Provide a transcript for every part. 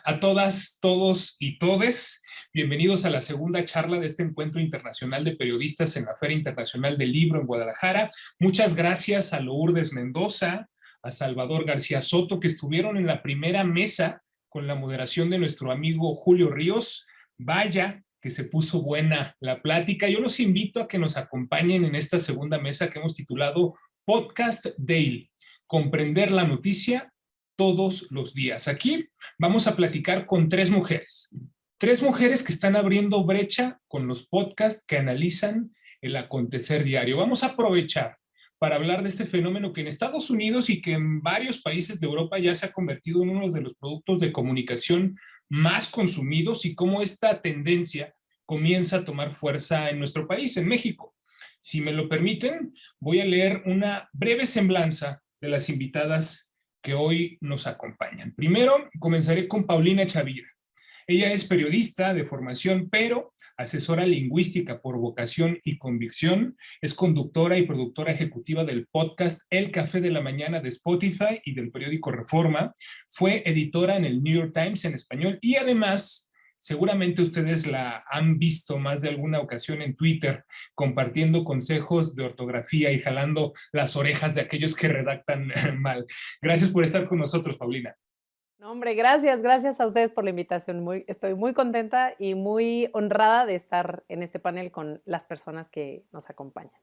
a todas, todos y todes. Bienvenidos a la segunda charla de este encuentro internacional de periodistas en la Feria Internacional del Libro en Guadalajara. Muchas gracias a Lourdes Mendoza, a Salvador García Soto, que estuvieron en la primera mesa con la moderación de nuestro amigo Julio Ríos. Vaya que se puso buena la plática. Yo los invito a que nos acompañen en esta segunda mesa que hemos titulado Podcast Daily, comprender la noticia todos los días. Aquí vamos a platicar con tres mujeres que están abriendo brecha con los podcasts que analizan el acontecer diario. Vamos a aprovechar para hablar de este fenómeno que en Estados Unidos y que en varios países de Europa ya se ha convertido en uno de los productos de comunicación más consumidos y cómo esta tendencia comienza a tomar fuerza en nuestro país, en México. Si me lo permiten, voy a leer una breve semblanza de las invitadas que hoy nos acompañan. Primero, comenzaré con Paulina Chavira. Ella es periodista de formación, pero asesora lingüística por vocación y convicción. Es conductora y productora ejecutiva del podcast El Café de la Mañana de Spotify y del periódico Reforma. Fue editora en el New York Times en español y además, seguramente ustedes la han visto más de alguna ocasión en Twitter, compartiendo consejos de ortografía y jalando las orejas de aquellos que redactan mal. Gracias por estar con nosotros, Paulina. No, hombre, gracias a ustedes por la invitación. Estoy muy contenta y muy honrada de estar en este panel con las personas que nos acompañan.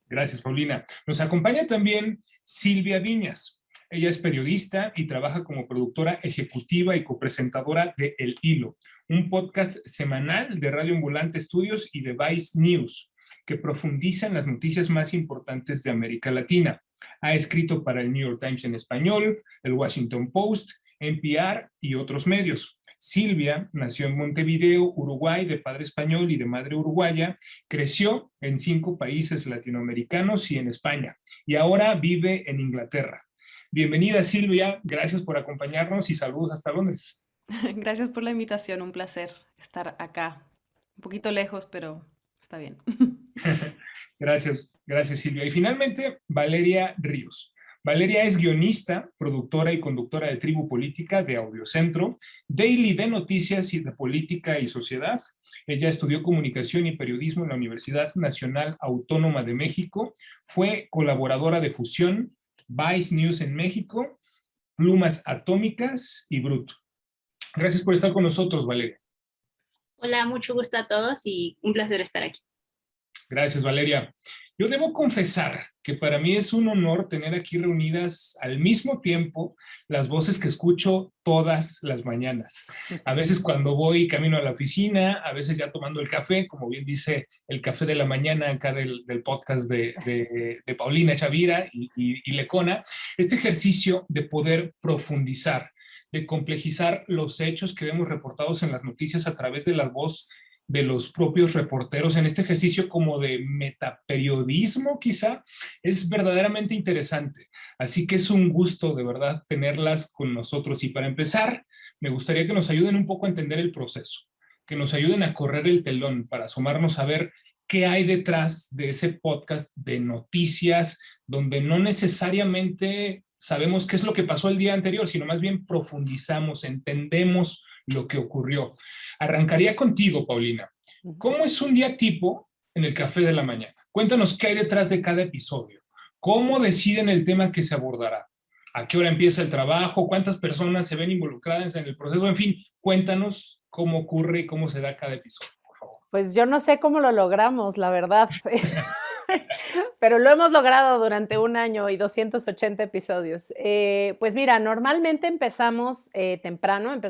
Gracias, Paulina. Nos acompaña también Silvia Viñas. Ella es periodista y trabaja como productora ejecutiva y copresentadora de El Hilo, un podcast semanal de Radio Ambulante Estudios y de Vice News, que profundiza en las noticias más importantes de América Latina. Ha escrito para el New York Times en español, el Washington Post, NPR y otros medios. Silvia nació en Montevideo, Uruguay, de padre español y de madre uruguaya. Creció en 5 países latinoamericanos y en España, y ahora vive en Inglaterra. Bienvenida, Silvia, gracias por acompañarnos y saludos hasta Londres. Gracias por la invitación, un placer estar acá. Un poquito lejos, pero está bien. Gracias, Silvia. Y finalmente, Valeria Ríos. Valeria es guionista, productora y conductora de Tribu Política de Audiocentro, daily de noticias y de política y sociedad. Ella estudió comunicación y periodismo en la Universidad Nacional Autónoma de México, fue colaboradora de Fusión, Vice News en México, Plumas Atómicas y Brut. Gracias por estar con nosotros, Valeria. Hola, mucho gusto a todos y un placer estar aquí. Gracias, Valeria. Yo debo confesar que para mí es un honor tener aquí reunidas al mismo tiempo las voces que escucho todas las mañanas. A veces cuando voy camino a la oficina, a veces ya tomando el café, como bien dice el café de la mañana acá del podcast de Paulina Chavira y Lecona, este ejercicio de poder profundizar, de complejizar los hechos que vemos reportados en las noticias a través de la voz de los propios reporteros en este ejercicio como de metaperiodismo quizá, es verdaderamente interesante. Así que es un gusto de verdad tenerlas con nosotros. Y para empezar, me gustaría que nos ayuden un poco a entender el proceso, que nos ayuden a correr el telón para asomarnos a ver qué hay detrás de ese podcast de noticias donde no necesariamente sabemos qué es lo que pasó el día anterior, sino más bien profundizamos, entendemos lo que ocurrió. Arrancaría contigo, Paulina. ¿Cómo es un día tipo en el Café de la Mañana? Cuéntanos qué hay detrás de cada episodio. ¿Cómo deciden el tema que se abordará? ¿A qué hora empieza el trabajo? ¿Cuántas personas se ven involucradas en el proceso? En fin, cuéntanos cómo ocurre y cómo se da cada episodio, por favor. Pues yo no sé cómo lo logramos, la verdad. Pero lo hemos logrado durante 1 año y 280 episodios. Pues mira, normalmente empezamos temprano,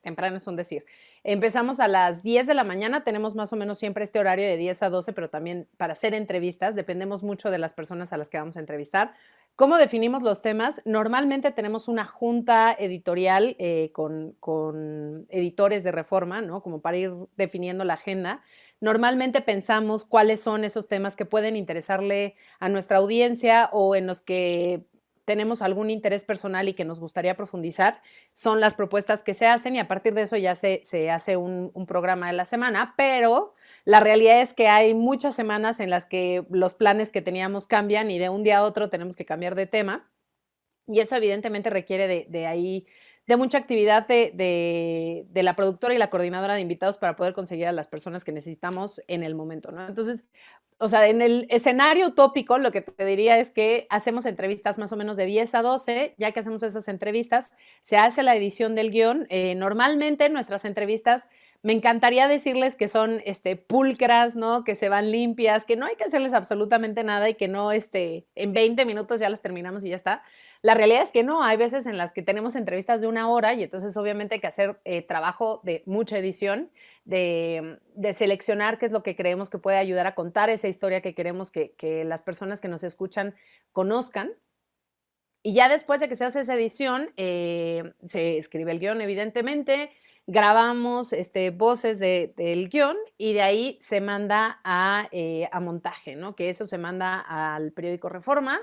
temprano es un decir. Empezamos a las 10 de la mañana, tenemos más o menos siempre este horario de 10 a 12, pero también para hacer entrevistas, dependemos mucho de las personas a las que vamos a entrevistar. ¿Cómo definimos los temas? Normalmente tenemos una junta editorial con editores de Reforma, ¿no? Como para ir definiendo la agenda. Normalmente pensamos cuáles son esos temas que pueden interesarle a nuestra audiencia o en los que tenemos algún interés personal y que nos gustaría profundizar. Son las propuestas que se hacen y a partir de eso ya se hace un programa de la semana, pero la realidad es que hay muchas semanas en las que los planes que teníamos cambian y de un día a otro tenemos que cambiar de tema y eso evidentemente requiere de de mucha actividad de la productora y la coordinadora de invitados para poder conseguir a las personas que necesitamos en el momento, ¿no? Entonces, o sea, en el escenario utópico, lo que te diría es que hacemos entrevistas más o menos de 10 a 12, ya que hacemos esas entrevistas, se hace la edición del guión. Normalmente nuestras entrevistas, me encantaría decirles que son pulcras, ¿no? Que se van limpias, que no hay que hacerles absolutamente nada y que no, en 20 minutos ya las terminamos y ya está. La realidad es que no, hay veces en las que tenemos entrevistas de 1 hora y entonces obviamente hay que hacer trabajo de mucha edición, de seleccionar qué es lo que creemos que puede ayudar a contar esa historia que queremos que las personas que nos escuchan conozcan. Y ya después de que se hace esa edición, se escribe el guión, evidentemente, grabamos voces del guión y de ahí se manda a montaje, ¿no? Que eso se manda al periódico Reforma.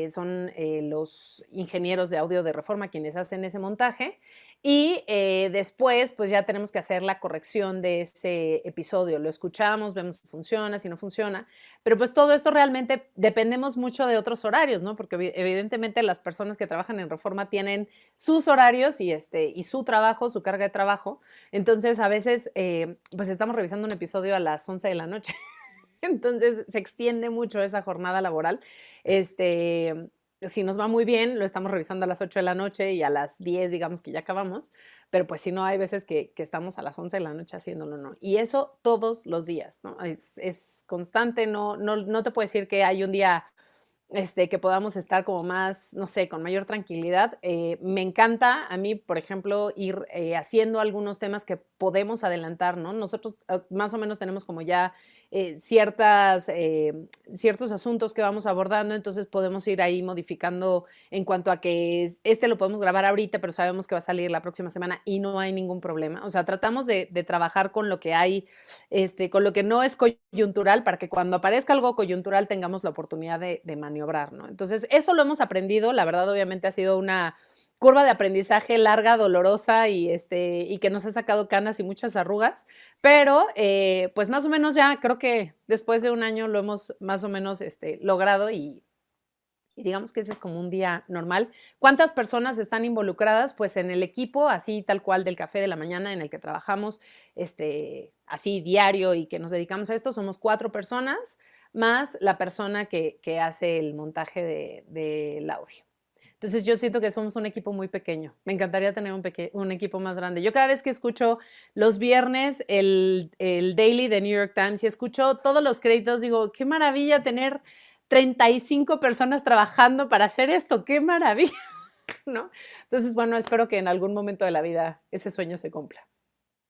Son los ingenieros de audio de Reforma quienes hacen ese montaje. Y después, pues ya tenemos que hacer la corrección de ese episodio. Lo escuchamos, vemos si funciona, si no funciona. Pero pues todo esto realmente dependemos mucho de otros horarios, ¿no? Porque evidentemente las personas que trabajan en Reforma tienen sus horarios y su trabajo, su carga de trabajo. Entonces, a veces, pues estamos revisando un episodio a las 11 de la noche. Entonces, se extiende mucho esa jornada laboral. Si nos va muy bien, lo estamos revisando a las 8 de la noche y a las 10, digamos que ya acabamos, pero pues si no, hay veces que estamos a las 11 de la noche haciéndolo, ¿no? Y eso todos los días, ¿no? Es constante, no te puedo decir que hay un día que podamos estar como más, no sé, con mayor tranquilidad. Me encanta a mí, por ejemplo, ir haciendo algunos temas que podemos adelantar, ¿no? Nosotros más o menos tenemos como ya ciertos asuntos que vamos abordando, entonces podemos ir ahí modificando en cuanto a que lo podemos grabar ahorita, pero sabemos que va a salir la próxima semana y no hay ningún problema. O sea, tratamos de trabajar con lo que hay, con lo que no es coyuntural, para que cuando aparezca algo coyuntural tengamos la oportunidad de maniobrar, ¿no? Entonces, eso lo hemos aprendido. La verdad, obviamente, ha sido una curva de aprendizaje larga, dolorosa y que nos ha sacado canas y muchas arrugas, pero pues más o menos ya creo que después de un año lo hemos más o menos logrado y digamos que ese es como un día normal. ¿Cuántas personas están involucradas? Pues en el equipo, así tal cual del café de la mañana en el que trabajamos así diario y que nos dedicamos a esto, somos 4 personas, más la persona que hace el montaje del audio. Entonces yo siento que somos un equipo muy pequeño. Me encantaría tener un equipo más grande. Yo cada vez que escucho los viernes el Daily de New York Times y escucho todos los créditos, digo, qué maravilla tener 35 personas trabajando para hacer esto, qué maravilla, ¿no? Entonces, bueno, espero que en algún momento de la vida ese sueño se cumpla.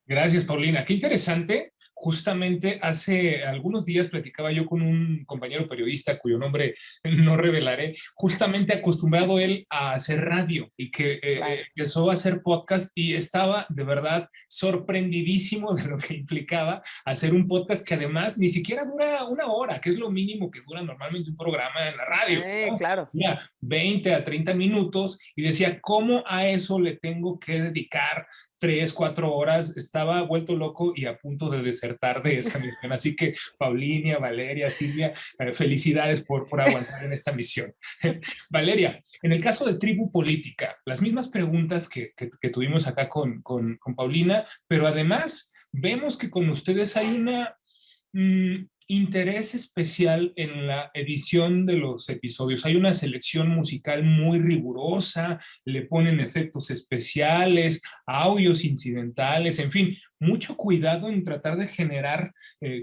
Gracias, Paulina. Qué interesante. Justamente hace algunos días platicaba yo con un compañero periodista cuyo nombre no revelaré, justamente acostumbrado él a hacer radio y que Claro. empezó a hacer podcast y estaba de verdad sorprendidísimo de lo que implicaba hacer un podcast que además ni siquiera dura 1 hora, que es lo mínimo que dura normalmente un programa en la radio, Sí, ¿no? claro. Dura 20 a 30 minutos y decía, ¿cómo a eso le tengo que dedicar 3, 4 horas? Estaba vuelto loco y a punto de desertar de esa misión. Así que Paulina, Valeria, Silvia, felicidades por aguantar en esta misión. Valeria, en el caso de Tribu Política, las mismas preguntas que tuvimos acá con Paulina, pero además vemos que con ustedes hay una interés especial en la edición de los episodios. Hay una selección musical muy rigurosa, le ponen efectos especiales, audios incidentales, en fin, mucho cuidado en tratar de generar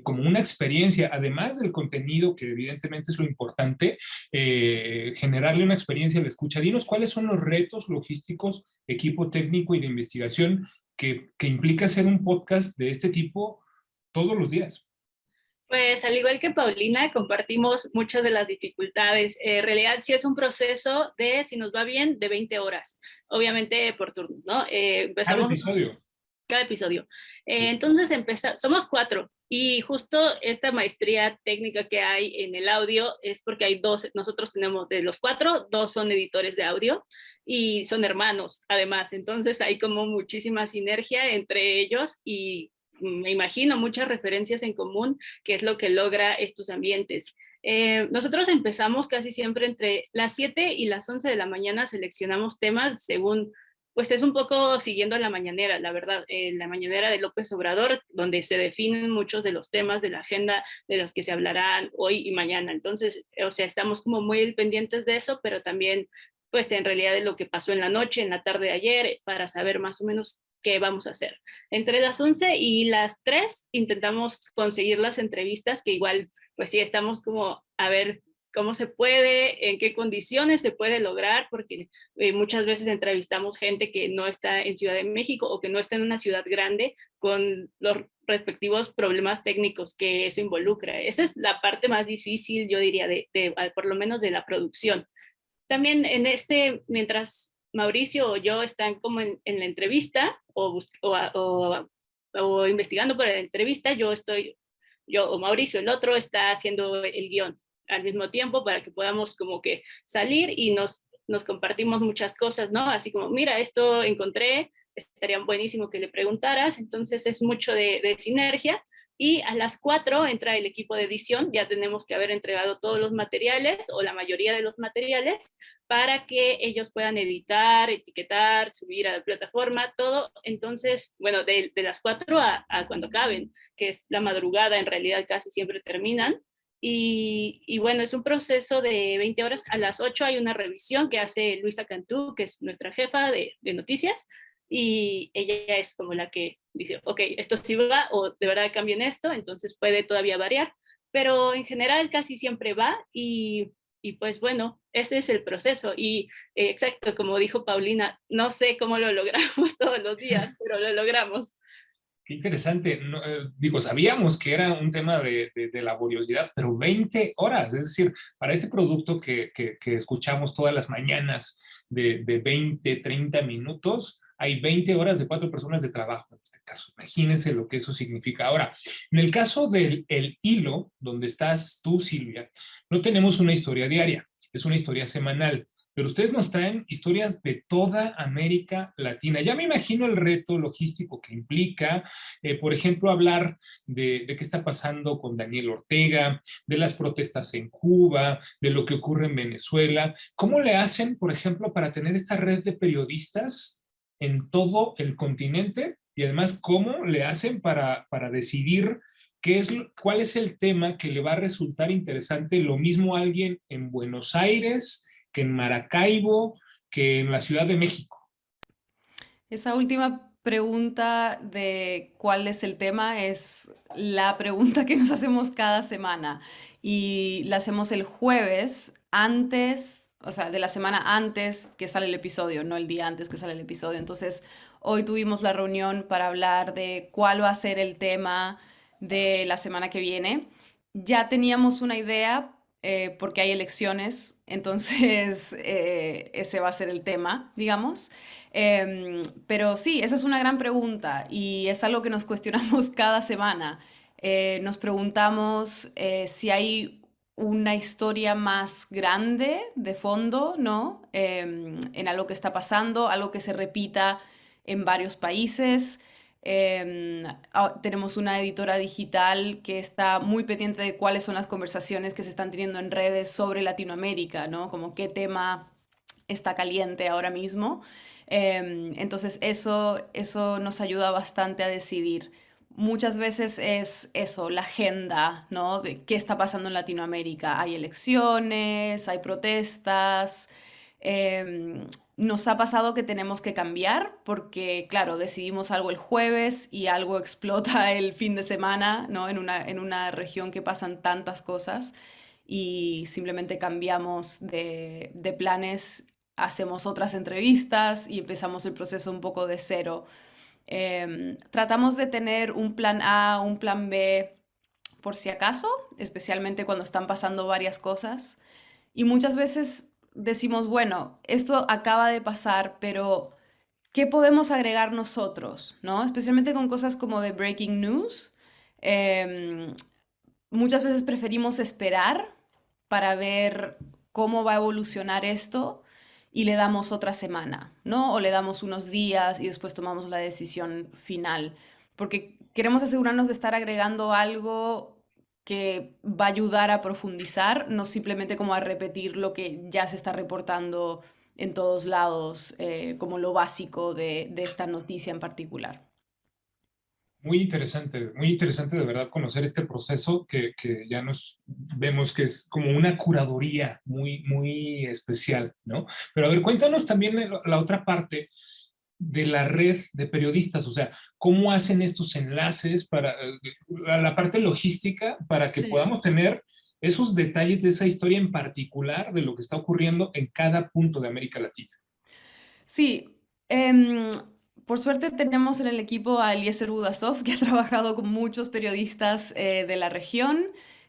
como una experiencia, además del contenido, que evidentemente es lo importante, generarle una experiencia a la escucha. Dinos cuáles son los retos logísticos, equipo técnico y de investigación que implica hacer un podcast de este tipo todos los días. Pues al igual que Paulina, compartimos muchas de las dificultades. En realidad sí es un proceso de, si nos va bien, de 20 horas, obviamente por turnos, ¿no? Cada episodio. Cada episodio. Entonces somos 4 y justo esta maestría técnica que hay en el audio es porque hay 2, nosotros tenemos de los 4, 2 son editores de audio y son hermanos además, entonces hay como muchísima sinergia entre ellos y me imagino muchas referencias en común, que es lo que logra estos ambientes. Nosotros empezamos casi siempre entre las 7 y las 11 de la mañana, seleccionamos temas según pues es un poco siguiendo la mañanera, la verdad, la mañanera de López Obrador, donde se definen muchos de los temas de la agenda de los que se hablarán hoy y mañana. Entonces, o sea, estamos como muy pendientes de eso, pero también, pues en realidad de lo que pasó en la noche, en la tarde de ayer, para saber más o menos qué vamos a hacer. Entre las 11 y las 3 intentamos conseguir las entrevistas, que igual, pues sí, estamos como a ver cómo se puede, en qué condiciones se puede lograr, porque muchas veces entrevistamos gente que no está en Ciudad de México o que no está en una ciudad grande con los respectivos problemas técnicos que eso involucra. Esa es la parte más difícil, yo diría, por lo menos de la producción. También en ese, mientras Mauricio o yo están como en la entrevista o investigando para la entrevista, yo o Mauricio, el otro, está haciendo el guión al mismo tiempo para que podamos como que salir y nos compartimos muchas cosas, ¿no? Así como, mira, esto encontré, estaría buenísimo que le preguntaras, entonces es mucho de sinergia. Y a las 4 entra el equipo de edición, ya tenemos que haber entregado todos los materiales o la mayoría de los materiales para que ellos puedan editar, etiquetar, subir a la plataforma, todo. Entonces, bueno, de las 4 a cuando acaben, que es la madrugada, en realidad casi siempre terminan. Y bueno, es un proceso de 20 horas. A las 8 hay una revisión que hace Luisa Cantú, que es nuestra jefa de noticias, y ella es como la que dice, ok, esto sí va o de verdad cambien esto, entonces puede todavía variar, pero en general casi siempre va y pues bueno, ese es el proceso y exacto, como dijo Paulina, no sé cómo lo logramos todos los días, pero lo logramos. Qué interesante. No, digo, sabíamos que era un tema de laboriosidad, pero 20 horas, es decir, para este producto que escuchamos todas las mañanas de 20, 30 minutos, hay 20 horas de 4 personas de trabajo en este caso. Imagínense lo que eso significa. Ahora, en el caso del el hilo, donde estás tú, Silvia, no tenemos una historia diaria, es una historia semanal. Pero ustedes nos traen historias de toda América Latina. Ya me imagino el reto logístico que implica, por ejemplo, hablar de qué está pasando con Daniel Ortega, de las protestas en Cuba, de lo que ocurre en Venezuela. ¿Cómo le hacen, por ejemplo, para tener esta red de periodistas en todo el continente? Y además, ¿cómo le hacen para decidir cuál es el tema que le va a resultar interesante? Lo mismo a alguien en Buenos Aires, que en Maracaibo, que en la Ciudad de México. Esa última pregunta de cuál es el tema es la pregunta que nos hacemos cada semana y la hacemos el jueves antes, o sea, de la semana antes que sale el episodio, no el día antes que sale el episodio. Entonces, hoy tuvimos la reunión para hablar de cuál va a ser el tema de la semana que viene. Ya teníamos una idea porque hay elecciones, entonces ese va a ser el tema, digamos. Pero sí, esa es una gran pregunta y es algo que nos cuestionamos cada semana. Nos preguntamos si hay una historia más grande de fondo, ¿no? En algo que está pasando, algo que se repita en varios países. Tenemos una editora digital que está muy pendiente de cuáles son las conversaciones que se están teniendo en redes sobre Latinoamérica, ¿no? Como qué tema está caliente ahora mismo. Entonces eso nos ayuda bastante a decidir. Muchas veces es eso, la agenda, ¿no? De qué está pasando en Latinoamérica. Hay elecciones, hay protestas. Nos ha pasado que tenemos que cambiar porque, claro, decidimos algo el jueves y algo explota el fin de semana, ¿no? En una región que pasan tantas cosas y simplemente cambiamos de planes, hacemos otras entrevistas y empezamos el proceso un poco de cero. Tratamos de tener un plan A, un plan B por si acaso, especialmente cuando están pasando varias cosas. Y muchas veces decimos, bueno, esto acaba de pasar, pero ¿qué podemos agregar nosotros? ¿No? Especialmente con cosas como de breaking news. Eh, Muchas veces preferimos esperar para ver cómo va a evolucionar esto y le damos otra semana, ¿no? O le damos unos días y después tomamos la decisión final, porque queremos asegurarnos de estar agregando algo que va a ayudar a profundizar, no simplemente como a repetir lo que ya se está reportando en todos lados como lo básico de esta noticia en particular. Muy interesante de verdad conocer este proceso que ya nos vemos que es como una curaduría muy especial, ¿no? Pero a ver, cuéntanos también la otra parte de la red de periodistas, o sea, cómo hacen estos enlaces para la parte logística para que Sí. podamos tener esos detalles de esa historia en particular de lo que está ocurriendo en cada punto de América Latina. Sí, em, por suerte tenemos en el equipo a Eliezer Budasov, que ha trabajado con muchos periodistas de la región.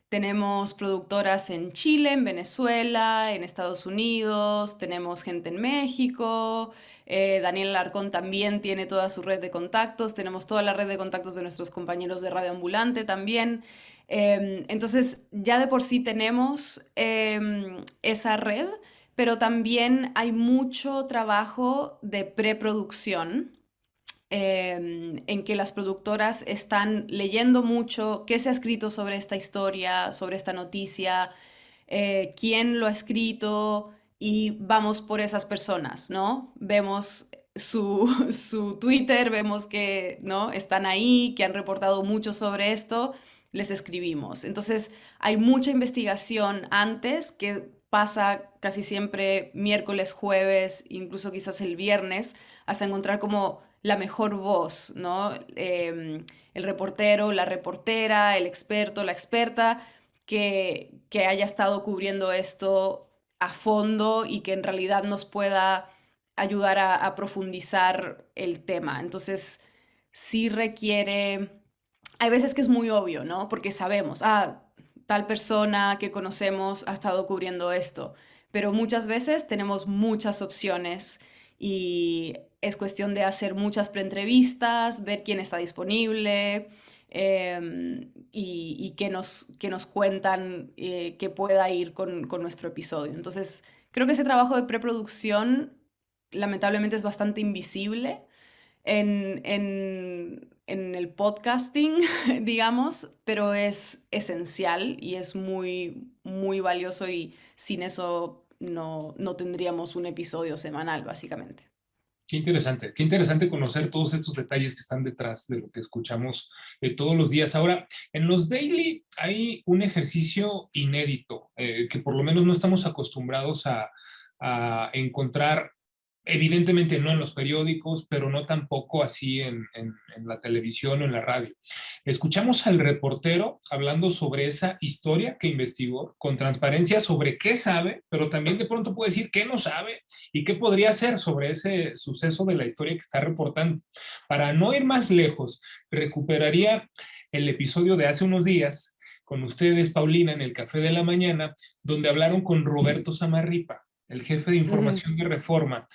Tenemos productoras en Chile, en Venezuela, en Estados Unidos, tenemos gente en México. Daniel Alarcón también tiene toda su red de contactos, tenemos toda la red de contactos de nuestros compañeros de Radio Ambulante también. Entonces, ya de por sí tenemos esa red, pero también hay mucho trabajo de preproducción en que las productoras están leyendo mucho qué se ha escrito sobre esta historia, sobre esta noticia, quién lo ha escrito y vamos por esas personas, ¿no? Vemos su Twitter, vemos que, ¿no? Están ahí, que han reportado mucho sobre esto, les escribimos. Entonces, hay mucha investigación antes que pasa casi siempre miércoles, jueves, incluso quizás el viernes, hasta encontrar como la mejor voz, ¿no? El reportero, la reportera, el experto, la experta, que haya estado cubriendo esto a fondo y que en realidad nos pueda ayudar a profundizar el tema. Entonces, sí requiere, hay veces que es muy obvio, ¿no? Porque sabemos, tal persona que conocemos ha estado cubriendo esto, pero muchas veces tenemos muchas opciones y es cuestión de hacer muchas preentrevistas, ver quién está disponible y que nos cuentan que pueda ir con nuestro episodio. Entonces, creo que ese trabajo de preproducción lamentablemente es bastante invisible en el podcasting, digamos, pero es esencial y es muy valioso y sin eso no tendríamos un episodio semanal, básicamente. Qué interesante conocer todos estos detalles que están detrás de lo que escuchamos todos los días. Ahora, en los daily hay un ejercicio inédito que por lo menos no estamos acostumbrados a encontrar, evidentemente no en los periódicos, pero no tampoco así en la televisión o en la radio. Escuchamos al reportero hablando sobre esa historia que investigó con transparencia sobre qué sabe, pero también de pronto puede decir qué no sabe y qué podría hacer sobre ese suceso de la historia que está reportando. Para no ir más lejos, recuperaría el episodio de hace unos días con ustedes, Paulina, en el Café de la Mañana, donde hablaron con Roberto Samarripa, el jefe de información de Reforma,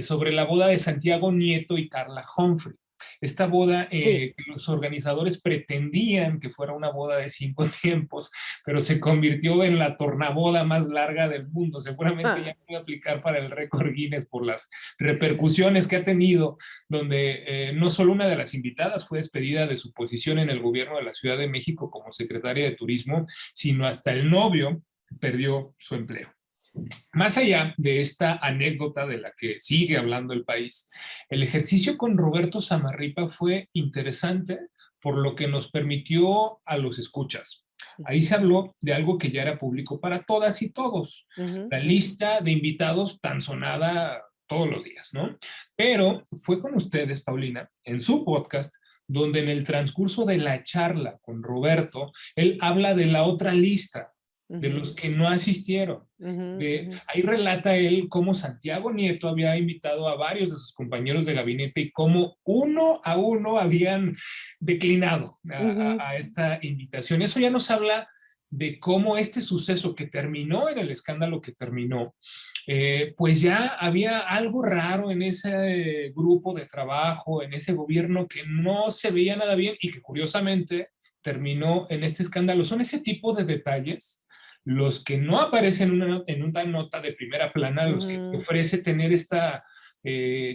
sobre la boda de Santiago Nieto y Carla Humphrey. Esta boda Sí. que los organizadores pretendían que fuera una boda de 5 tiempos, pero se convirtió en la tornaboda más larga del mundo. Seguramente ya puede aplicar para el récord Guinness por las repercusiones que ha tenido, donde no solo una de las invitadas fue despedida de su posición en el gobierno de la Ciudad de México como secretaria de Turismo, sino hasta el novio perdió su empleo. Más allá de esta anécdota de la que sigue hablando el país, el ejercicio con Roberto Samarripa fue interesante por lo que nos permitió a los escuchas. Ahí se habló de algo que ya era público para todas y todos, la lista de invitados tan sonada todos los días, ¿no? Pero fue con ustedes, Paulina, en su podcast, donde en el transcurso de la charla con Roberto, él habla de la otra lista, de los que no asistieron. Ahí relata él cómo Santiago Nieto había invitado a varios de sus compañeros de gabinete y cómo uno a uno habían declinado a esta invitación. Eso ya nos habla de cómo este suceso que terminó en el escándalo que terminó, pues ya había algo raro en ese grupo de trabajo, en ese gobierno que no se veía nada bien y que curiosamente terminó en este escándalo. Son ese tipo de detalles los que no aparecen en una nota de primera plana, los que ofrece tener esta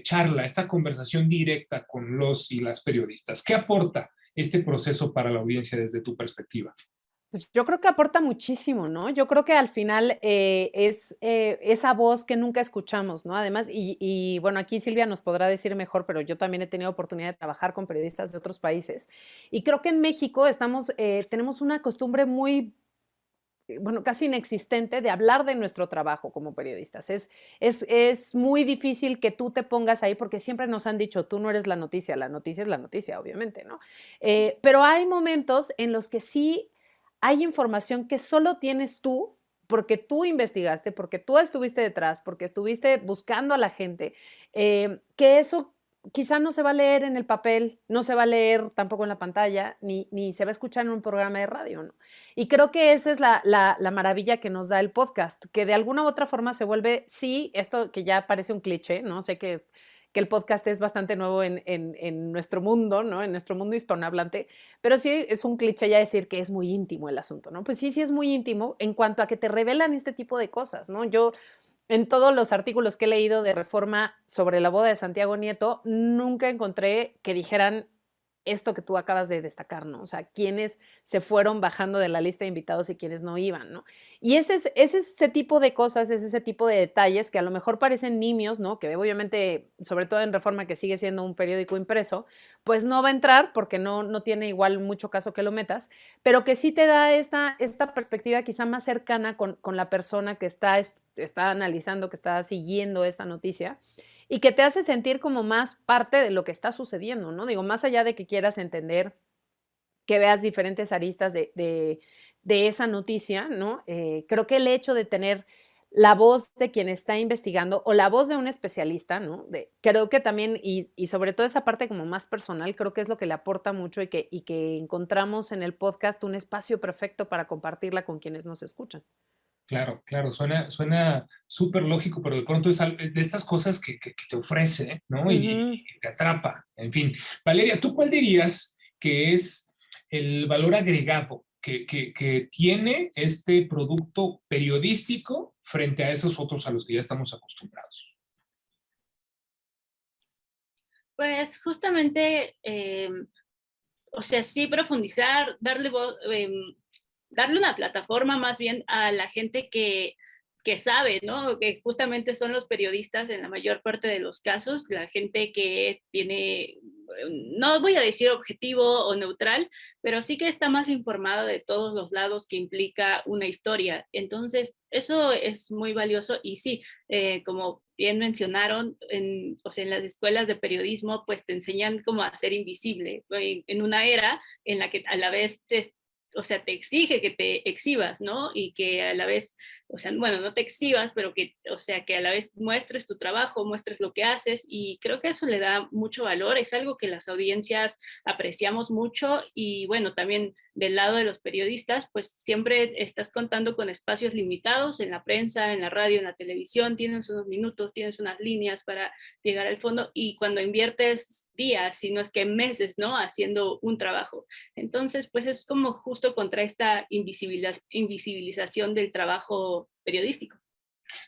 charla, esta conversación directa con los y las periodistas. ¿Qué aporta este proceso para la audiencia desde tu perspectiva? Pues yo creo que aporta muchísimo, ¿no? Yo creo que al final es esa voz que nunca escuchamos, ¿no? Además, bueno, aquí Silvia nos podrá decir mejor, pero yo también he tenido oportunidad de trabajar con periodistas de otros países. Y creo que en México tenemos una costumbre muy, bueno, casi inexistente de hablar de nuestro trabajo como periodistas. Es muy difícil que tú te pongas ahí porque siempre nos han dicho, tú no eres la noticia es la noticia, obviamente, ¿no? Pero hay momentos en los que sí hay información que solo tienes tú porque tú investigaste, porque tú estuviste detrás, porque estuviste buscando a la gente, que eso quizá no se va a leer en el papel, no se va a leer tampoco en la pantalla, ni se va a escuchar en un programa de radio, ¿no? Y creo que esa es la maravilla que nos da el podcast, que de alguna u otra forma se vuelve, sí, esto que ya parece un cliché, ¿no? Sé que el podcast es bastante nuevo en nuestro mundo, ¿no? En nuestro mundo hispanohablante, pero sí es un cliché ya decir que es muy íntimo el asunto, ¿no? Pues sí, sí es muy íntimo en cuanto a que te revelan este tipo de cosas, ¿no? Yo en todos los artículos que he leído de Reforma sobre la boda de Santiago Nieto, nunca encontré que dijeran esto que tú acabas de destacar, ¿no? O sea, quiénes se fueron bajando de la lista de invitados y quiénes no iban, ¿no? Y ese tipo de cosas, es ese tipo de detalles que a lo mejor parecen nimios, ¿no? Que obviamente, sobre todo en Reforma, que sigue siendo un periódico impreso, pues no va a entrar porque no tiene igual mucho caso que lo metas, pero que sí te da esta perspectiva quizá más cercana con la persona que está analizando, que está siguiendo esta noticia y que te hace sentir como más parte de lo que está sucediendo, ¿no? Digo, más allá de que quieras entender, que veas diferentes aristas de esa noticia, ¿no? Creo que el hecho de tener la voz de quien está investigando o la voz de un especialista, ¿no? Creo que también, y sobre todo esa parte como más personal, creo que es lo que le aporta mucho y que encontramos en el podcast un espacio perfecto para compartirla con quienes nos escuchan. Claro, claro, suena súper lógico, pero de pronto es de estas cosas que te ofrece, ¿no? Ujú. Y te atrapa. En fin, Valeria, ¿tú cuál dirías que es el valor agregado que tiene este producto periodístico frente a esos otros a los que ya estamos acostumbrados? Pues justamente, o sea, sí profundizar, darle una plataforma más bien a la gente que sabe, ¿no? Que justamente son los periodistas en la mayor parte de los casos, la gente que tiene, no voy a decir objetivo o neutral, pero sí que está más informada de todos los lados que implica una historia. Entonces, eso es muy valioso y sí, como bien mencionaron, o sea, en las escuelas de periodismo, pues te enseñan cómo a ser invisible en una era en la que a la vez o sea, te exige que te exhibas, ¿no? Y que a la vez, o sea, bueno, no te exhibas, pero que, o sea, que a la vez muestres tu trabajo, muestres lo que haces, y creo que eso le da mucho valor, es algo que las audiencias apreciamos mucho, y bueno, también del lado de los periodistas, pues siempre estás contando con espacios limitados en la prensa, en la radio, en la televisión, tienes unos minutos, tienes unas líneas para llegar al fondo, y cuando inviertes días, si no es que meses, ¿no? Haciendo un trabajo. Entonces, pues es como justo contra esta invisibilización del trabajo periodístico.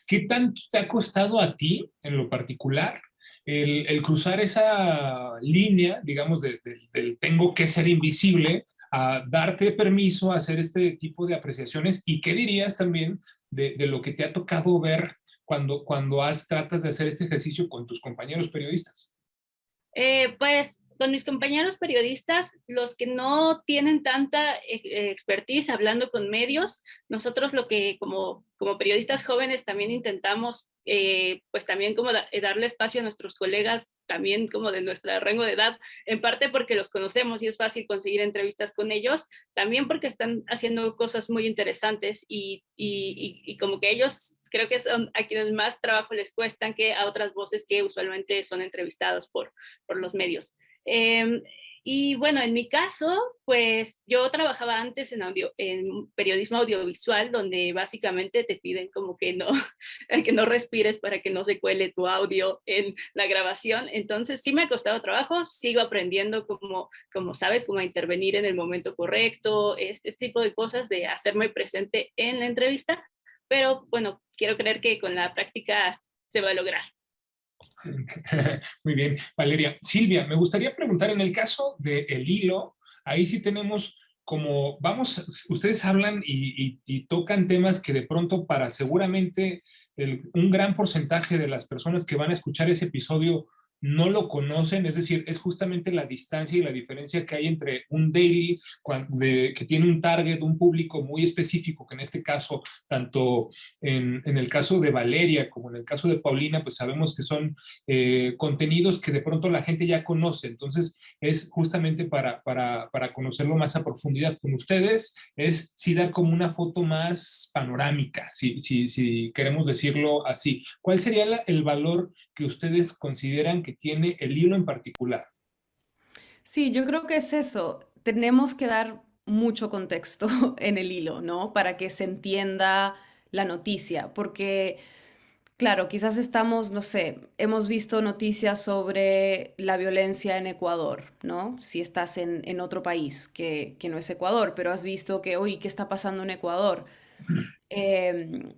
¿Qué tanto te ha costado a ti, en lo particular, el cruzar esa línea, digamos, del tengo que ser invisible, a darte permiso a hacer este tipo de apreciaciones? ¿Y qué dirías también de lo que te ha tocado ver cuando tratas de hacer este ejercicio con tus compañeros periodistas? Pues con mis compañeros periodistas, los que no tienen tanta expertise hablando con medios, nosotros lo que como periodistas jóvenes también intentamos, pues también como darle espacio a nuestros colegas, también como de nuestro rango de edad, en parte porque los conocemos y es fácil conseguir entrevistas con ellos, también porque están haciendo cosas muy interesantes y como que ellos creo que son a quienes más trabajo les cuestan que a otras voces que usualmente son entrevistados por los medios. Y bueno, en mi caso, pues yo trabajaba antes en periodismo audiovisual, donde básicamente te piden como que no respires para que no se cuele tu audio en la grabación. Entonces sí me ha costado trabajo, sigo aprendiendo como sabes, cómo intervenir en el momento correcto, este tipo de cosas de hacerme presente en la entrevista, pero bueno, quiero creer que con la práctica se va a lograr. Muy bien, Valeria. Silvia, me gustaría preguntar, en el caso de El Hilo, ahí sí tenemos como vamos, ustedes hablan y tocan temas que de pronto para seguramente un gran porcentaje de las personas que van a escuchar ese episodio no lo conocen, es decir, es justamente la distancia y la diferencia que hay entre un daily que tiene un target, un público muy específico, que en este caso, tanto en el caso de Valeria como en el caso de Paulina, pues sabemos que son contenidos que de pronto la gente ya conoce, entonces es justamente para conocerlo más a profundidad. Con ustedes es sí dar como una foto más panorámica, si queremos decirlo así. ¿Cuál sería el valor que ustedes consideran que tiene el hilo en particular? Sí, yo creo que es eso. Tenemos que dar mucho contexto en el hilo, ¿no? Para que se entienda la noticia, porque, claro, quizás estamos, no sé, hemos visto noticias sobre la violencia en Ecuador, ¿no? Si estás en otro país que no es Ecuador, pero has visto que, uy, ¿qué está pasando en Ecuador? Em,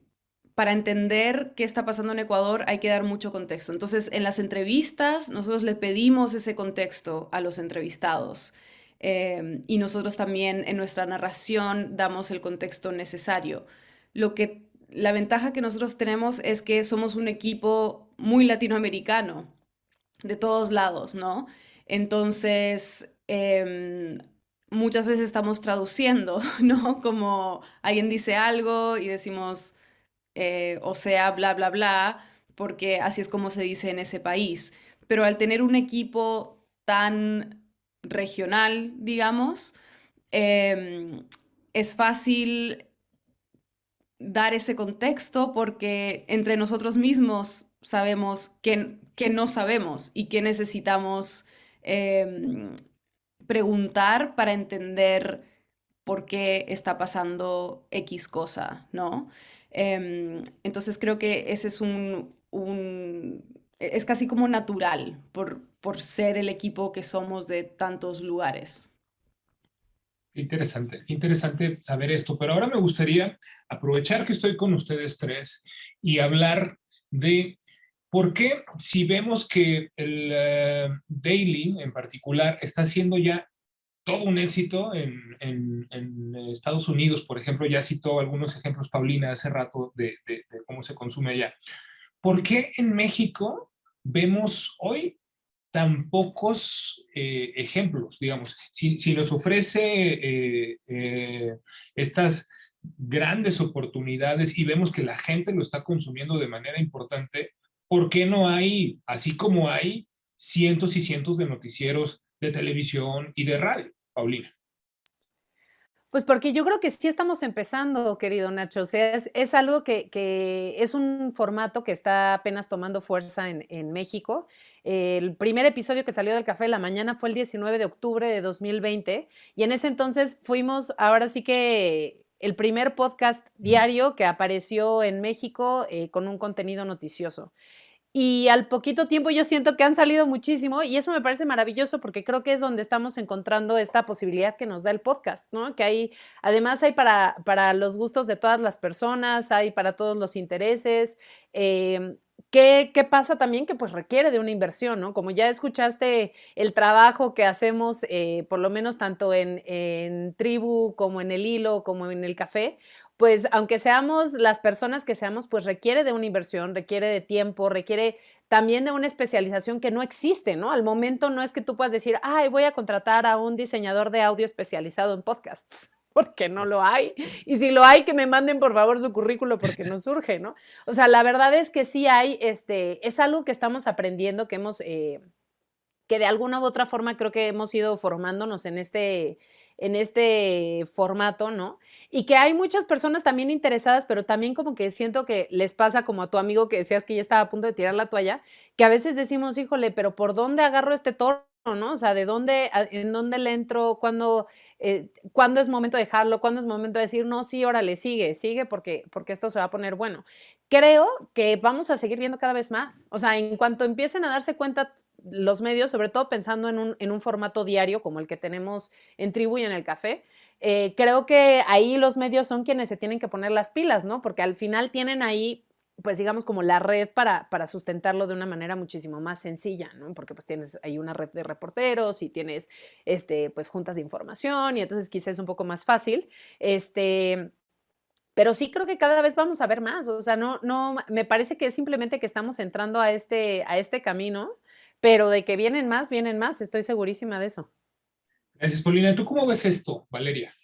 para entender qué está pasando en Ecuador hay que dar mucho contexto. Entonces, en las entrevistas, nosotros le pedimos ese contexto a los entrevistados. Y nosotros también en nuestra narración damos el contexto necesario. La ventaja que nosotros tenemos es que somos un equipo muy latinoamericano, de todos lados, ¿no? Entonces, muchas veces estamos traduciendo, ¿no? Como alguien dice algo y decimos, o sea, bla, bla, bla, porque así es como se dice en ese país. Pero al tener un equipo tan regional, digamos, em, es fácil dar ese contexto porque entre nosotros mismos sabemos que no sabemos y que necesitamos em, preguntar para entender por qué está pasando X cosa, ¿no? Entonces creo que ese es es casi como natural por ser el equipo que somos de tantos lugares. Qué interesante saber esto, pero ahora me gustaría aprovechar que estoy con ustedes tres y hablar de por qué si vemos que el Daily en particular está siendo ya todo un éxito en Estados Unidos, por ejemplo, ya citó algunos ejemplos Paulina hace rato de cómo se consume allá. ¿Por qué en México vemos hoy tan pocos ejemplos, digamos? Si nos ofrece estas grandes oportunidades y vemos que la gente lo está consumiendo de manera importante, ¿por qué no hay, así como hay cientos y cientos de noticieros de televisión y de radio, Paulina? Pues porque yo creo que sí estamos empezando, querido Nacho. O sea, es algo que es un formato que está apenas tomando fuerza en México. El primer episodio que salió del Café de la Mañana fue el 19 de octubre de 2020 y en ese entonces fuimos, ahora sí que el primer podcast diario que apareció en México con un contenido noticioso. Y al poquito tiempo yo siento que han salido muchísimo y eso me parece maravilloso porque creo que es donde estamos encontrando esta posibilidad que nos da el podcast, ¿no? Que hay, además hay para los gustos de todas las personas, hay para todos los intereses. ¿Qué pasa también? Que pues requiere de una inversión, ¿no? Como ya escuchaste el trabajo que hacemos, por lo menos tanto en Tribu como en el Hilo, como en el Café, pues aunque seamos las personas que seamos, pues requiere de una inversión, requiere de tiempo, requiere también de una especialización que no existe, ¿no? Al momento no es que tú puedas decir, ay, voy a contratar a un diseñador de audio especializado en podcasts, porque no lo hay. Y si lo hay, que me manden por favor su currículo porque nos surge, ¿no? O sea, la verdad es que sí hay, es algo que estamos aprendiendo, que de alguna u otra forma creo que hemos ido formándonos en este formato, ¿no? Y que hay muchas personas también interesadas, pero también como que siento que les pasa como a tu amigo que decías que ya estaba a punto de tirar la toalla, que a veces decimos, híjole, pero ¿por dónde agarro este toro? ¿No? O sea, en dónde le entro, cuándo es momento de dejarlo, cuándo es momento de decir, no, sí, órale, sigue porque esto se va a poner bueno. Creo que vamos a seguir viendo cada vez más. O sea, en cuanto empiecen a darse cuenta los medios, sobre todo pensando en un formato diario como el que tenemos en Tribu y en el Café, creo que ahí los medios son quienes se tienen que poner las pilas, ¿no? Porque al final tienen ahí pues digamos como la red para sustentarlo de una manera muchísimo más sencilla, ¿no? Porque pues tienes ahí una red de reporteros y tienes pues juntas de información y entonces quizás es un poco más fácil. Pero sí creo que cada vez vamos a ver más, o sea, no, me parece que es simplemente que estamos entrando a este camino, pero de que vienen más, estoy segurísima de eso. Gracias, Paulina. ¿Tú cómo ves esto, Valeria?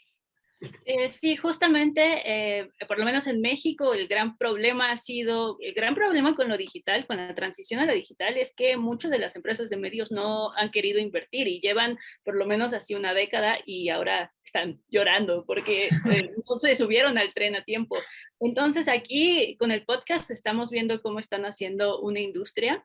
Sí, justamente, por lo menos en México, el gran problema ha sido, el gran problema con lo digital, con la transición a lo digital, es que muchas de las empresas de medios no han querido invertir y llevan por lo menos así una década y ahora están llorando porque no se subieron al tren a tiempo. Entonces aquí con el podcast estamos viendo cómo están haciendo una industria.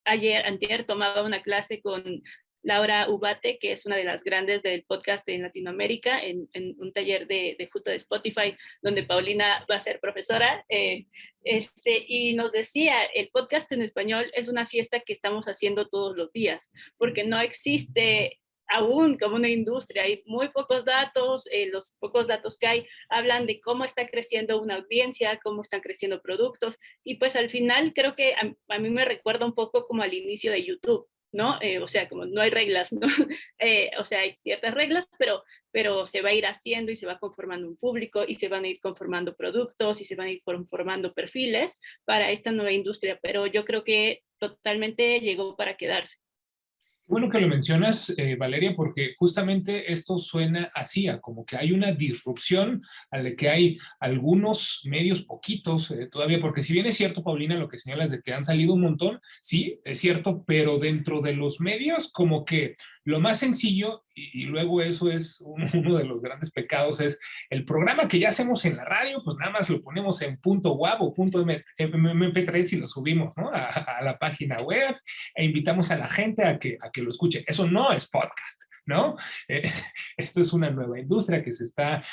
Antier tomaba una clase con Laura Ubate, que es una de las grandes del podcast en Latinoamérica, en un taller justo de Spotify, donde Paulina va a ser profesora, y nos decía, el podcast en español es una fiesta que estamos haciendo todos los días, porque no existe aún como una industria, hay muy pocos datos, los pocos datos que hay hablan de cómo está creciendo una audiencia, cómo están creciendo productos, y pues al final creo que a mí me recuerda un poco como al inicio de YouTube, ¿no? O sea, como no hay reglas, ¿no? O sea, hay ciertas reglas, pero se va a ir haciendo y se va conformando un público y se van a ir conformando productos y se van a ir conformando perfiles para esta nueva industria, pero yo creo que totalmente llegó para quedarse. Bueno que lo mencionas, Valeria, porque justamente esto suena así, a como que hay una disrupción, a la que hay algunos medios poquitos todavía, porque si bien es cierto, Paulina, lo que señalas de que han salido un montón, sí, es cierto, pero dentro de los medios como que lo más sencillo, y luego eso es uno de los grandes pecados, es el programa que ya hacemos en la radio, pues nada más lo ponemos en .wav o .mp3 y lo subimos, ¿no? a la página web e invitamos a la gente a que lo escuche. Eso no es podcast, ¿no? Esto es una nueva industria que se está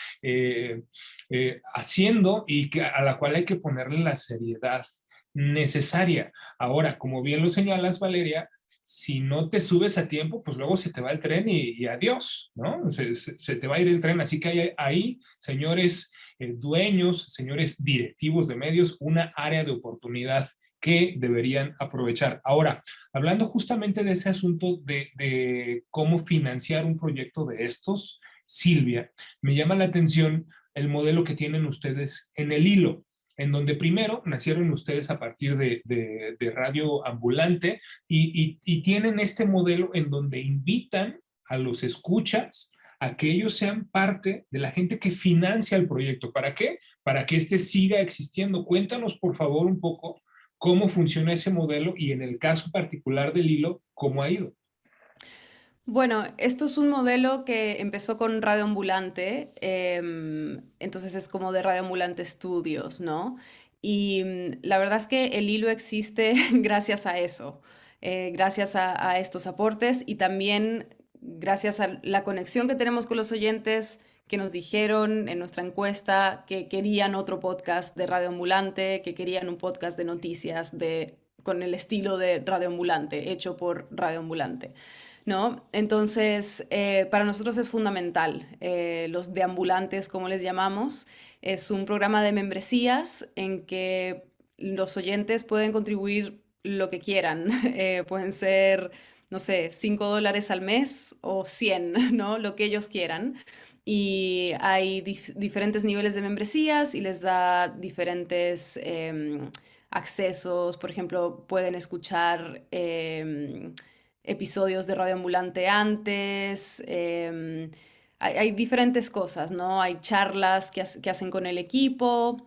haciendo y a la cual hay que ponerle la seriedad necesaria. Ahora, como bien lo señalas, Valeria, si no te subes a tiempo, pues luego se te va el tren y adiós, ¿no? Se te va a ir el tren. Así que hay ahí, señores dueños, señores directivos de medios, una área de oportunidad que deberían aprovechar. Ahora, hablando justamente de ese asunto de cómo financiar un proyecto de estos, Silvia, me llama la atención el modelo que tienen ustedes en el hilo, en donde primero nacieron ustedes a partir de Radio Ambulante y tienen este modelo en donde invitan a los escuchas a que ellos sean parte de la gente que financia el proyecto. ¿Para qué? Para que este siga existiendo. Cuéntanos, por favor, un poco cómo funciona ese modelo y en el caso particular del hilo, cómo ha ido. Bueno, esto es un modelo que empezó con Radio Ambulante, entonces es como de Radio Ambulante Studios, ¿no? Y la verdad es que el hilo existe gracias a eso, gracias a estos aportes y también gracias a la conexión que tenemos con los oyentes que nos dijeron en nuestra encuesta que querían otro podcast de Radio Ambulante, que querían un podcast de noticias con el estilo de Radio Ambulante, hecho por Radio Ambulante, ¿no? Entonces, para nosotros es fundamental. Los deambulantes, como les llamamos, es un programa de membresías en que los oyentes pueden contribuir lo que quieran. Pueden ser, no sé, $5 al mes o 100, ¿no? Lo que ellos quieran. Y hay diferentes niveles de membresías y les da diferentes accesos. Por ejemplo, pueden escuchar episodios de Radio Ambulante antes. Hay diferentes cosas, ¿no? Hay charlas que hacen con el equipo.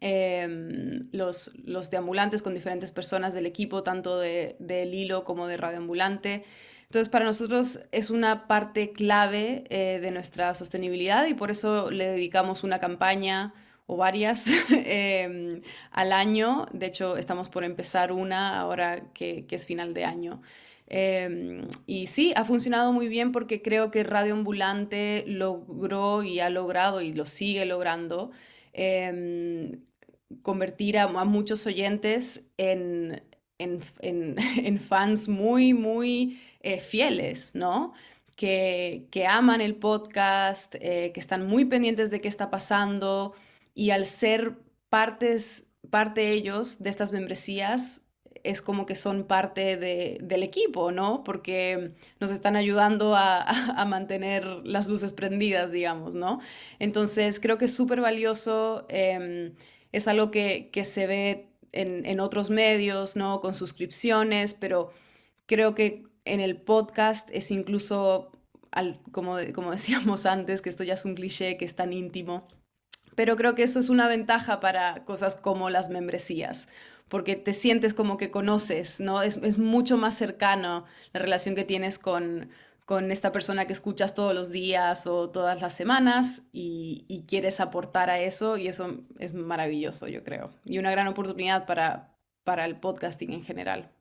Los deambulantes con diferentes personas del equipo, tanto del hilo como de Radio Ambulante. Entonces, para nosotros es una parte clave de nuestra sostenibilidad y por eso le dedicamos una campaña o varias al año. De hecho, estamos por empezar una ahora que es final de año. Y sí, ha funcionado muy bien porque creo que Radio Ambulante logró y ha logrado y lo sigue logrando convertir a muchos oyentes en fans muy, muy fieles, ¿no? Que aman el podcast, que están muy pendientes de qué está pasando y al ser partes parte ellos de estas membresías es como que son parte del equipo, ¿no? Porque nos están ayudando a mantener las luces prendidas, digamos, ¿no? Entonces creo que es súper valioso, es algo que se ve en otros medios, ¿no? Con suscripciones, pero creo que en el podcast es incluso, como decíamos antes, que esto ya es un cliché, que es tan íntimo, pero creo que eso es una ventaja para cosas como las membresías, porque te sientes como que conoces, ¿no? Es mucho más cercano la relación que tienes con esta persona que escuchas todos los días o todas las semanas y quieres aportar a eso y eso es maravilloso, yo creo. Y una gran oportunidad para el podcasting en general.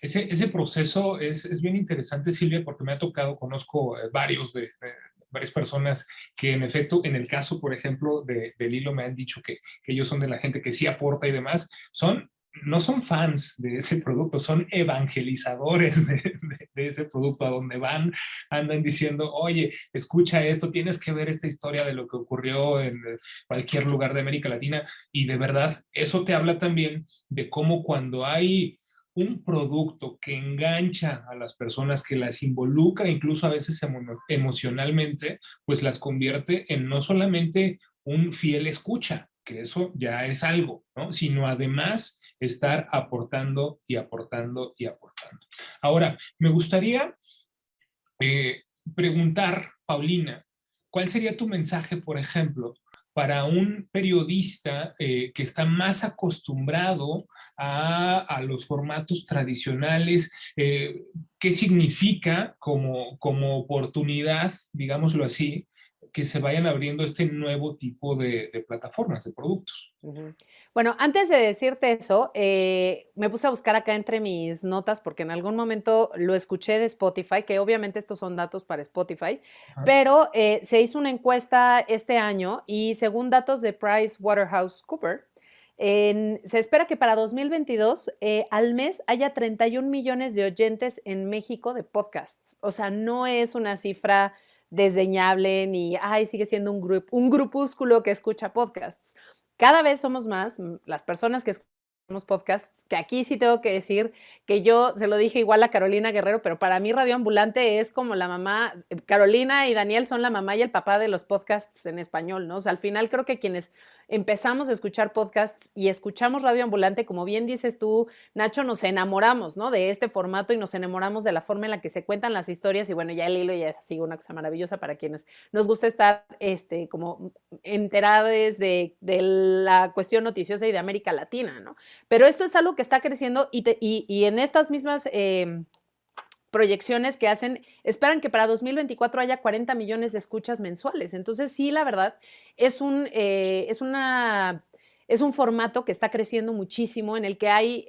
Ese proceso es bien interesante, Silvia, porque me ha tocado, conozco varias personas que en efecto, en el caso, por ejemplo, del hilo, me han dicho que ellos son de la gente que sí aporta y demás, no son fans de ese producto, son evangelizadores de ese producto. A donde van, andan diciendo, oye, escucha esto, tienes que ver esta historia de lo que ocurrió en cualquier lugar de América Latina. Y de verdad, eso te habla también de cómo cuando hay un producto que engancha a las personas, que las involucra incluso a veces emocionalmente, pues las convierte en no solamente un fiel escucha, que eso ya es algo, ¿no? Sino además estar aportando y aportando y aportando. Ahora, me gustaría eh, preguntar, Paulina, ¿cuál sería tu mensaje, por ejemplo, para un periodista que está más acostumbrado a los formatos tradicionales? ¿Qué significa como oportunidad, digámoslo así, que se vayan abriendo este nuevo tipo de plataformas, de productos? Ujú. Bueno, antes de decirte eso, me puse a buscar acá entre mis notas porque en algún momento lo escuché de Spotify, que obviamente estos son datos para Spotify, Ajá. pero se hizo una encuesta este año y según datos de PricewaterhouseCoopers, se espera que para 2022 al mes haya 31 millones de oyentes en México de podcasts. O sea, no es una cifra desdeñable ni, ay, sigue siendo un grupúsculo que escucha podcasts. Cada vez somos más las personas que escuchamos podcasts, que aquí sí tengo que decir que yo se lo dije igual a Carolina Guerrero, pero para mí Radio Ambulante es como la mamá, Carolina y Daniel son la mamá y el papá de los podcasts en español, ¿no? O sea, al final creo que quienes empezamos a escuchar podcasts y escuchamos Radio Ambulante, como bien dices tú, Nacho, nos enamoramos, ¿no? De este formato y nos enamoramos de la forma en la que se cuentan las historias y bueno, ya el hilo ya es así una cosa maravillosa para quienes nos gusta estar como enteradas de la cuestión noticiosa y de América Latina, ¿no? Pero esto es algo que está creciendo y en estas mismas proyecciones que hacen, esperan que para 2024 haya 40 millones de escuchas mensuales. Entonces, sí, la verdad, es un formato que está creciendo muchísimo, en el que hay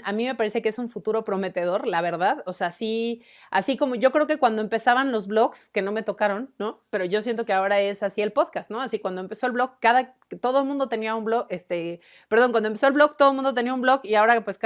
a mí me parece que es un futuro prometedor, la verdad. O sea, sí, así como yo creo que cuando empezaban los blogs, que no me tocaron, ¿no? Pero yo siento que ahora es así el podcast, ¿no? Así cuando empezó el blog, todo el mundo tenía un blog, cuando empezó el blog, todo el mundo tenía un blog y ahora pues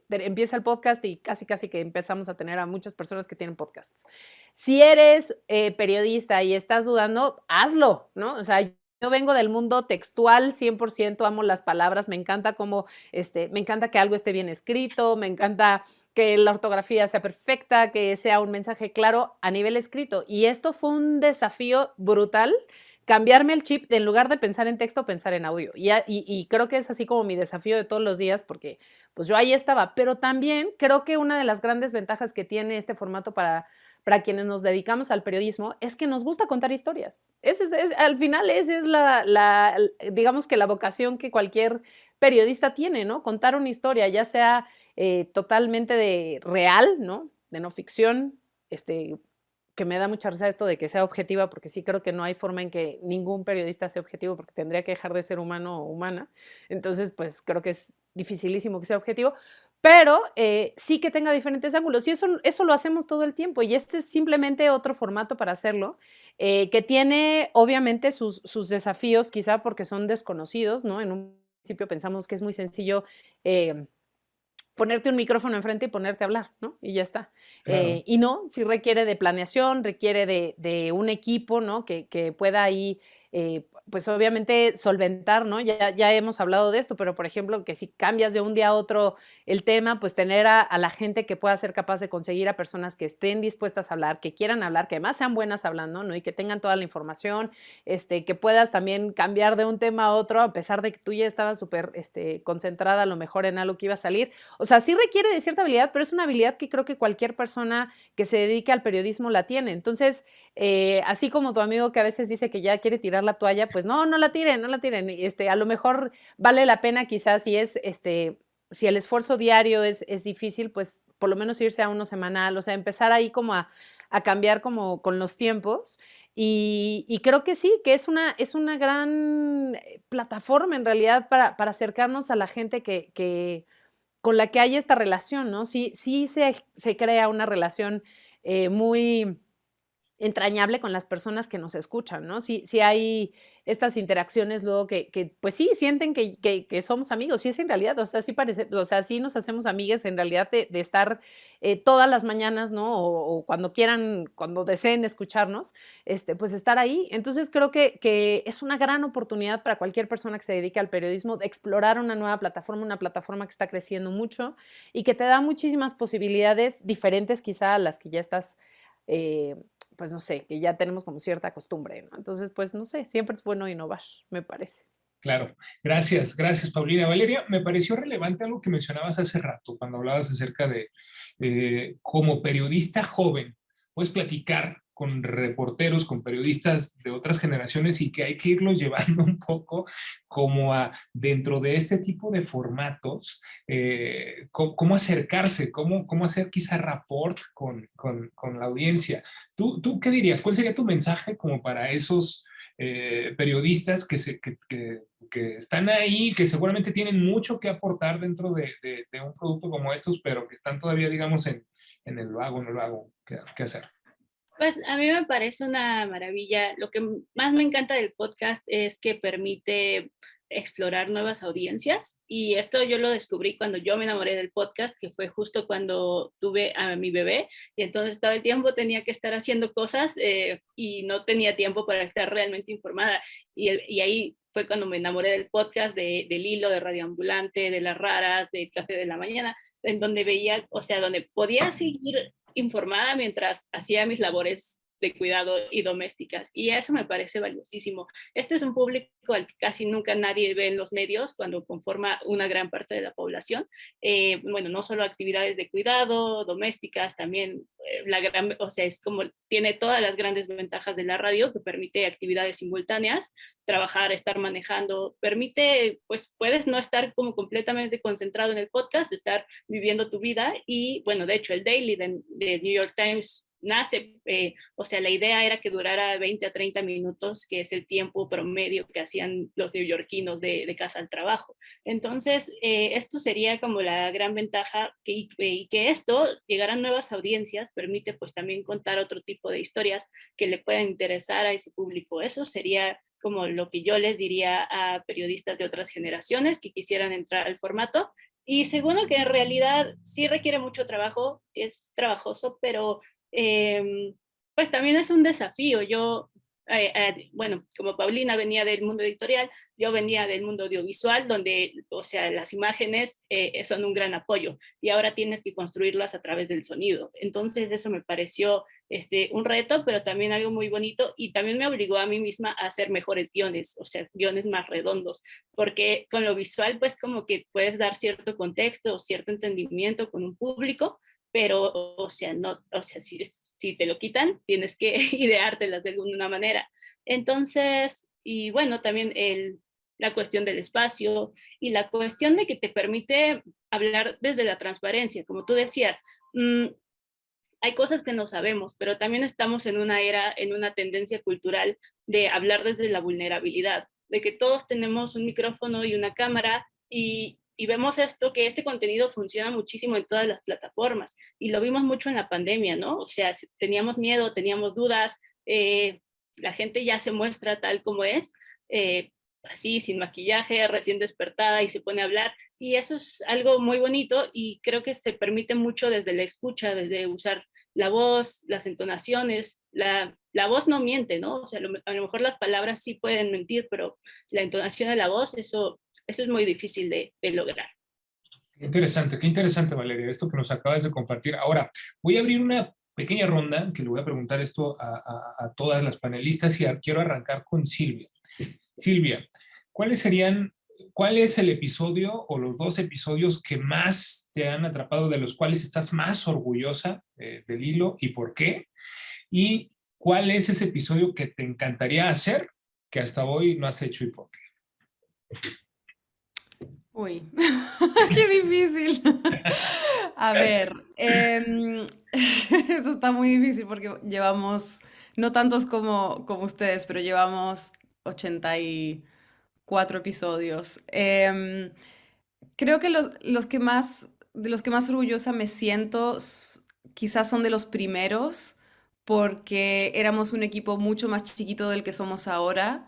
empieza el podcast y casi que empezamos a tener a muchas personas que tienen podcasts. Si eres periodista y estás dudando, hazlo, ¿no? O sea, yo vengo del mundo textual, 100% amo las palabras, me encanta me encanta que algo esté bien escrito, me encanta que la ortografía sea perfecta, que sea un mensaje claro a nivel escrito. Y esto fue un desafío brutal, cambiarme el chip de en lugar de pensar en texto, pensar en audio. Y creo que es así como mi desafío de todos los días, porque pues yo ahí estaba. Pero también creo que una de las grandes ventajas que tiene este formato para quienes nos dedicamos al periodismo es que nos gusta contar historias. Al final esa es digamos que la vocación que cualquier periodista tiene, ¿no? Contar una historia, ya sea totalmente de real, ¿no? De no ficción, que me da mucha risa esto de que sea objetiva, porque sí creo que no hay forma en que ningún periodista sea objetivo, porque tendría que dejar de ser humano o humana. Entonces, pues creo que es dificilísimo que sea objetivo, pero sí que tenga diferentes ángulos. Y eso lo hacemos todo el tiempo. Y este es simplemente otro formato para hacerlo, que tiene obviamente sus desafíos, quizá porque son desconocidos, ¿no? En un principio pensamos que es muy sencillo ponerte un micrófono enfrente y ponerte a hablar, ¿no? Y ya está. Claro. Y no, sí requiere de planeación, requiere de un equipo, ¿no? Que pueda ahí pues obviamente solventar, ¿no? Ya hemos hablado de esto, pero por ejemplo, que si cambias de un día a otro el tema, pues tener a la gente que pueda ser capaz de conseguir a personas que estén dispuestas a hablar, que quieran hablar, que además sean buenas hablando, ¿no? Y que tengan toda la información, que puedas también cambiar de un tema a otro, a pesar de que tú ya estabas súper concentrada a lo mejor en algo que iba a salir. O sea, sí requiere de cierta habilidad, pero es una habilidad que creo que cualquier persona que se dedique al periodismo la tiene. Entonces, así como tu amigo que a veces dice que ya quiere tirar la toalla, pues no la tiren, no la tiren. A lo mejor vale la pena quizás si el esfuerzo diario es difícil, pues por lo menos irse a uno semanal, o sea, empezar ahí como a cambiar como con los tiempos. Y creo que sí, que es una gran plataforma en realidad para acercarnos a la gente con la que hay esta relación, ¿no? Sí se crea una relación muy entrañable con las personas que nos escuchan, ¿no? Sí hay estas interacciones luego que pues sí, sienten que somos amigos, sí es en realidad, o sea, sí parece, o sea, sí nos hacemos amigas en realidad de estar todas las mañanas, ¿no? O cuando quieran, cuando deseen escucharnos, pues estar ahí. Entonces creo que es una gran oportunidad para cualquier persona que se dedique al periodismo de explorar una nueva plataforma, una plataforma que está creciendo mucho y que te da muchísimas posibilidades diferentes quizá a las que ya estás pues no sé, que ya tenemos como cierta costumbre, ¿no? Entonces, pues no sé, siempre es bueno innovar, me parece. Claro, gracias, Paulina. Valeria, me pareció relevante algo que mencionabas hace rato, cuando hablabas acerca de como periodista joven, puedes platicar con reporteros, con periodistas de otras generaciones y que hay que irlos llevando un poco como a dentro de este tipo de formatos, cómo acercarse, cómo hacer quizá rapport con la audiencia. ¿Tú qué dirías? ¿Cuál sería tu mensaje como para esos periodistas que están ahí, que seguramente tienen mucho que aportar dentro de un producto como estos, pero que están todavía, digamos, en el vago, no lo hago, ¿qué hacer? Pues a mí me parece una maravilla. Lo que más me encanta del podcast es que permite explorar nuevas audiencias y esto yo lo descubrí cuando yo me enamoré del podcast, que fue justo cuando tuve a mi bebé y entonces todo el tiempo tenía que estar haciendo cosas y no tenía tiempo para estar realmente informada y ahí fue cuando me enamoré del podcast, del Hilo, de Radio Ambulante, de Las Raras, de Café de la Mañana, en donde veía, o sea, donde podía seguir informada mientras hacía mis labores de cuidado y domésticas. Y eso me parece valiosísimo. Este es un público al que casi nunca nadie ve en los medios cuando conforma una gran parte de la población. Bueno, no solo actividades de cuidado, domésticas, también o sea, es como tiene todas las grandes ventajas de la radio que permite actividades simultáneas, trabajar, estar manejando, permite, pues puedes no estar como completamente concentrado en el podcast, estar viviendo tu vida y bueno, de hecho el Daily de New York Times nace, o sea, la idea era que durara 20 a 30 minutos, que es el tiempo promedio que hacían los neoyorquinos de casa al trabajo. Entonces, esto sería como la gran ventaja y que esto, llegar a nuevas audiencias, permite pues también contar otro tipo de historias que le puedan interesar a ese público. Eso sería como lo que yo les diría a periodistas de otras generaciones que quisieran entrar al formato. Y segundo, que en realidad sí requiere mucho trabajo, sí es trabajoso, pero pues también es un desafío. Yo, bueno, como Paulina venía del mundo editorial, yo venía del mundo audiovisual, donde, o sea, las imágenes son un gran apoyo y ahora tienes que construirlas a través del sonido. Entonces eso me pareció un reto, pero también algo muy bonito y también me obligó a mí misma a hacer mejores guiones, o sea, guiones más redondos, porque con lo visual, pues como que puedes dar cierto contexto o cierto entendimiento con un público, pero, o sea, no, o sea, si te lo quitan, tienes que ideártelas de alguna manera. Entonces, y bueno, también la cuestión del espacio y la cuestión de que te permite hablar desde la transparencia, como tú decías, hay cosas que no sabemos, pero también estamos en una era, en una tendencia cultural de hablar desde la vulnerabilidad, de que todos tenemos un micrófono y una cámara y vemos esto, que este contenido funciona muchísimo en todas las plataformas y lo vimos mucho en la pandemia, ¿no? O sea, teníamos miedo, teníamos dudas, la gente ya se muestra tal como es, así, sin maquillaje, recién despertada y se pone a hablar y eso es algo muy bonito y creo que se permite mucho desde la escucha, desde usar la voz, las entonaciones, la voz no miente, ¿no? O sea, a lo mejor las palabras sí pueden mentir, pero la entonación de la voz, eso es muy difícil de lograr. Qué interesante, Valeria, esto que nos acabas de compartir. Ahora, voy a abrir una pequeña ronda que le voy a preguntar esto a todas las panelistas y quiero arrancar con Silvia. Silvia, ¿cuál es el episodio o los dos episodios que más te han atrapado, de los cuales estás más orgullosa del hilo y por qué? ¿Y cuál es ese episodio que te encantaría hacer que hasta hoy no has hecho y por qué? Uy, qué difícil. A ver, esto está muy difícil porque llevamos, no tantos como ustedes, pero llevamos 84 episodios. Creo que los que más, de los que más orgullosa me siento, quizás son de los primeros, porque éramos un equipo mucho más chiquito del que somos ahora.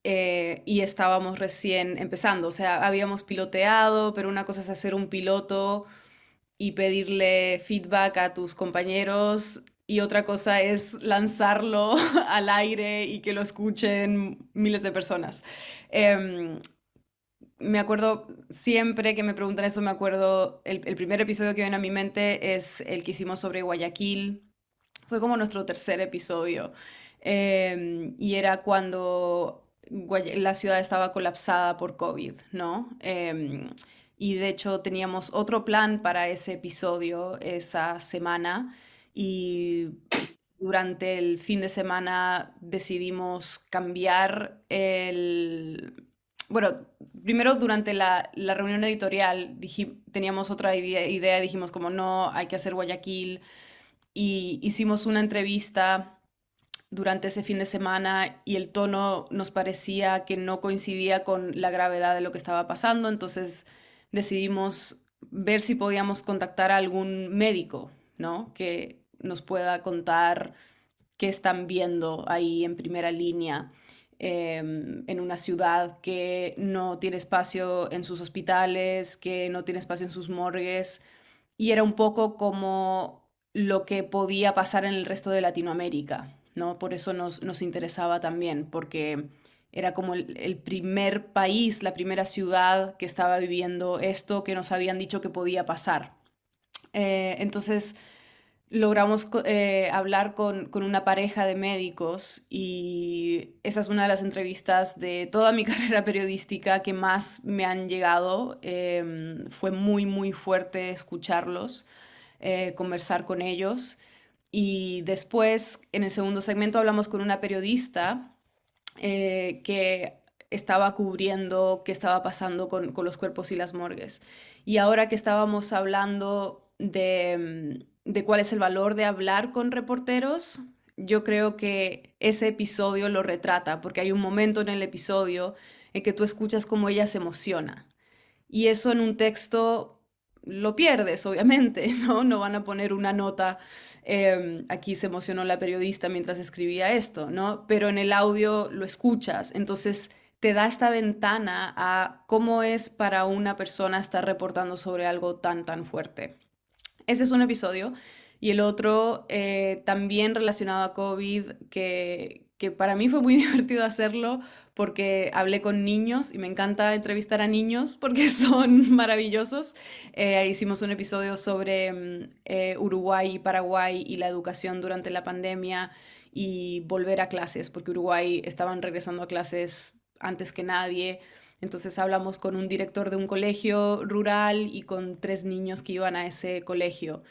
Y estábamos recién empezando, o sea, habíamos piloteado, pero una cosa es hacer un piloto y pedirle feedback a tus compañeros y otra cosa es lanzarlo al aire y que lo escuchen miles de personas. Em, Me acuerdo, siempre que me preguntan esto, me acuerdo, el primer episodio que viene a mi mente es el que hicimos sobre Guayaquil. Fue como nuestro tercer episodio. Y era cuando la ciudad estaba colapsada por COVID, ¿no? Y de hecho teníamos otro plan para ese episodio esa semana y durante el fin de semana decidimos cambiar Bueno, primero durante la reunión editorial teníamos otra idea, dijimos como no, hay que hacer Guayaquil y hicimos una entrevista durante ese fin de semana y el tono nos parecía que no coincidía con la gravedad de lo que estaba pasando, entonces decidimos ver si podíamos contactar a algún médico, ¿no? Que nos pueda contar qué están viendo ahí en primera línea en una ciudad que no tiene espacio en sus hospitales, que no tiene espacio en sus morgues, y era un poco como lo que podía pasar en el resto de Latinoamérica, ¿no? Por eso nos interesaba también, porque era como el primer país, la primera ciudad que estaba viviendo esto que nos habían dicho que podía pasar. Entonces logramos hablar con una pareja de médicos y esa es una de las entrevistas de toda mi carrera periodística que más me han llegado. Fue muy, muy fuerte escucharlos, conversar con ellos. Y después, en el segundo segmento, hablamos con una periodista que estaba cubriendo qué estaba pasando con los cuerpos y las morgues. Y ahora que estábamos hablando de cuál es el valor de hablar con reporteros, yo creo que ese episodio lo retrata, porque hay un momento en el episodio en que tú escuchas cómo ella se emociona. Y eso en un texto lo pierdes, obviamente, ¿no? No van a poner una nota, aquí se emocionó la periodista mientras escribía esto, ¿no? Pero en el audio lo escuchas, entonces te da esta ventana a cómo es para una persona estar reportando sobre algo tan, tan fuerte. Ese es un episodio. Y el otro, también relacionado a COVID, que para mí fue muy divertido hacerlo porque hablé con niños y me encanta entrevistar a niños porque son maravillosos. Hicimos un episodio sobre Uruguay y Paraguay y la educación durante la pandemia y volver a clases, porque Uruguay estaban regresando a clases antes que nadie. Entonces hablamos con un director de un colegio rural y con 3 niños que iban a ese colegio.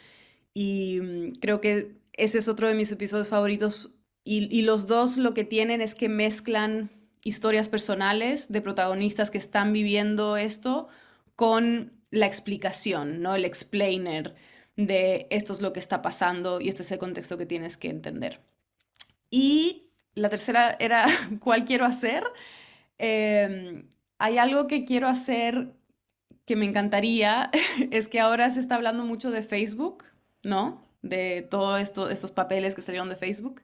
Y creo que ese es otro de mis episodios favoritos. Y los dos lo que tienen es que mezclan historias personales de protagonistas que están viviendo esto con la explicación, ¿no? El explainer de esto es lo que está pasando y este es el contexto que tienes que entender. Y la tercera era ¿cuál quiero hacer? Hay algo que quiero hacer que me encantaría, es que ahora se está hablando mucho de Facebook, ¿no? De todos estos papeles que salieron de Facebook,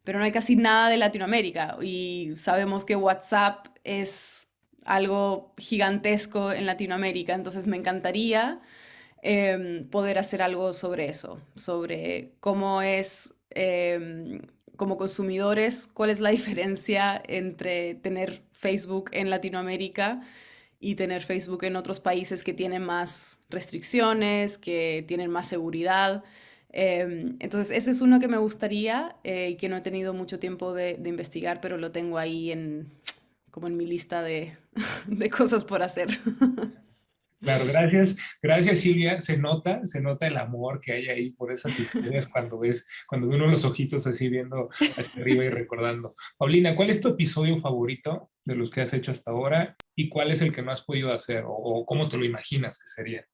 pero no hay casi nada de Latinoamérica y sabemos que WhatsApp es algo gigantesco en Latinoamérica, entonces me encantaría poder hacer algo sobre eso, sobre cómo es como consumidores, cuál es la diferencia entre tener Facebook en Latinoamérica y tener Facebook en otros países que tienen más restricciones, que tienen más seguridad. Entonces, ese es uno que me gustaría y que no he tenido mucho tiempo de investigar, pero lo tengo ahí como en mi lista de cosas por hacer. Claro, gracias Silvia, se nota el amor que hay ahí por esas historias cuando ve uno los ojitos así viendo hacia arriba y recordando. Paulina, ¿cuál es tu episodio favorito de los que has hecho hasta ahora y cuál es el que no has podido hacer o cómo te lo imaginas que sería?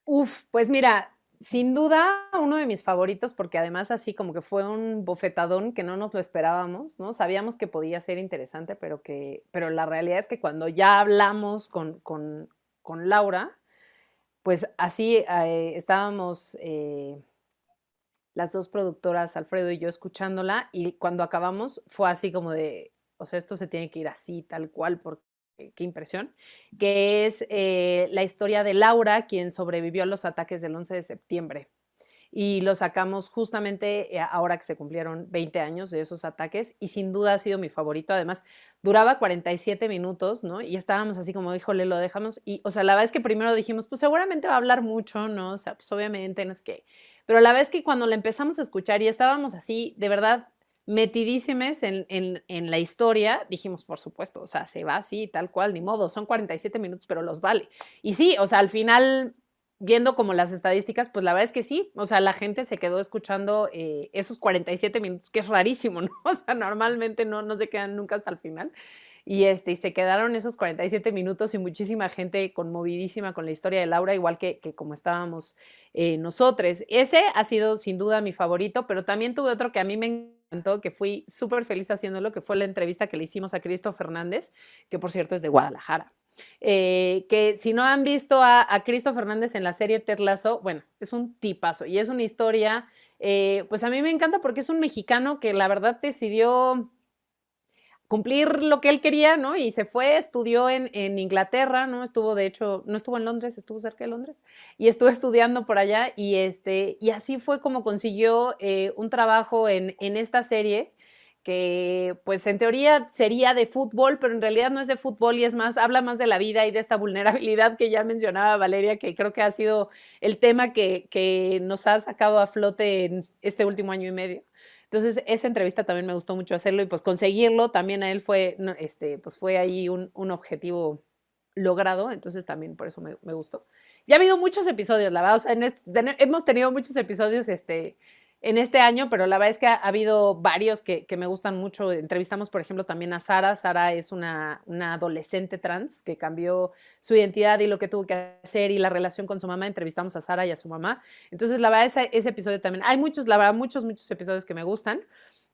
Uf, pues mira, sin duda uno de mis favoritos, porque además así como que fue un bofetadón que no nos lo esperábamos, ¿no? Sabíamos que podía ser interesante, pero la realidad es que cuando ya hablamos con Laura, pues así estábamos las dos productoras, Alfredo y yo, escuchándola, y cuando acabamos fue así como de, o sea, esto se tiene que ir así, tal cual, porque qué impresión, que es la historia de Laura, quien sobrevivió a los ataques del 11 de septiembre. Y lo sacamos justamente ahora que se cumplieron 20 años de esos ataques y sin duda ha sido mi favorito. Además, duraba 47 minutos, ¿no? Y estábamos así como, híjole, lo dejamos. Y, o sea, la verdad es que primero dijimos, pues seguramente va a hablar mucho, ¿no? O sea, pues obviamente, no es que... Pero la verdad es que cuando lo empezamos a escuchar y estábamos así, de verdad, metidísimes en la historia, dijimos, por supuesto, o sea, se va así, tal cual, ni modo, son 47 minutos, pero los vale. Y sí, o sea, al final viendo como las estadísticas, pues la verdad es que sí, o sea, la gente se quedó escuchando esos 47 minutos, que es rarísimo, ¿no? O sea, normalmente no se quedan nunca hasta el final. Y se quedaron esos 47 minutos y muchísima gente conmovidísima con la historia de Laura, igual que como estábamos nosotros. Ese ha sido sin duda mi favorito, pero también tuve otro que a mí me encantó, que fui súper feliz haciéndolo, que fue la entrevista que le hicimos a Cristo Fernández, que por cierto es de Guadalajara. Que si no han visto a Cristo Fernández en la serie Ted Lasso, bueno, es un tipazo y es una historia, pues a mí me encanta porque es un mexicano que la verdad decidió cumplir lo que él quería, ¿no? Y se fue, estudió en Inglaterra, ¿no? Estuvo, de hecho, no estuvo en Londres, estuvo cerca de Londres, y estuvo estudiando por allá, y así fue como consiguió un trabajo en esta serie, que pues en teoría sería de fútbol, pero en realidad no es de fútbol y es más, habla más de la vida y de esta vulnerabilidad que ya mencionaba Valeria, que creo que ha sido el tema que nos ha sacado a flote en este último año y medio. Entonces, esa entrevista también me gustó mucho hacerlo y pues conseguirlo también a él fue, pues fue ahí un objetivo logrado, entonces también por eso me gustó. Ya ha habido muchos episodios, la verdad, o sea, hemos tenido muchos episodios en este año, pero la verdad es que ha habido varios que me gustan mucho. Entrevistamos, por ejemplo, también a Sara. Sara es una adolescente trans que cambió su identidad y lo que tuvo que hacer y la relación con su mamá. Entrevistamos a Sara y a su mamá. Entonces, la verdad, ese episodio también. Hay muchos, la verdad, muchos episodios que me gustan.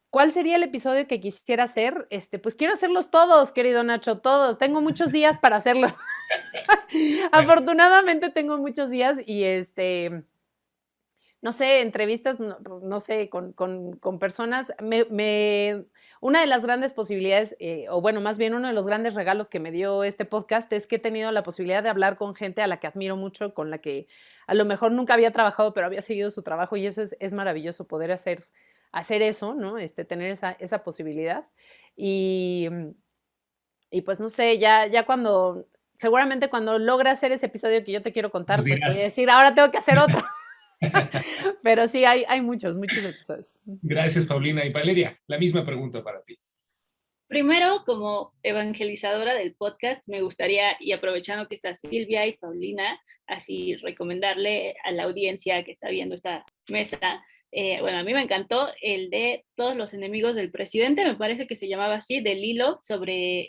¿Cuál sería el episodio que quisiera hacer? Pues quiero hacerlos todos, querido Nacho, todos. Tengo muchos días para hacerlos. Afortunadamente tengo muchos días y no sé, entrevistas, no sé, con personas. Una de las grandes posibilidades, o bueno, más bien uno de los grandes regalos que me dio este podcast es que he tenido la posibilidad de hablar con gente a la que admiro mucho, con la que a lo mejor nunca había trabajado, pero había seguido su trabajo y eso es maravilloso, poder hacer eso, ¿no? Tener esa posibilidad. Y, y pues no sé, ya seguramente cuando logre hacer ese episodio que yo te quiero contar, pues te voy a decir, ahora tengo que hacer otro. Pero sí, hay muchos episodios. Gracias, Paulina. Y Valeria, la misma pregunta para ti. Primero, como evangelizadora del podcast, me gustaría, y aprovechando que está Silvia y Paulina, así recomendarle a la audiencia que está viendo esta mesa, bueno, a mí me encantó el de Todos los enemigos del presidente, me parece que se llamaba así, del hilo sobre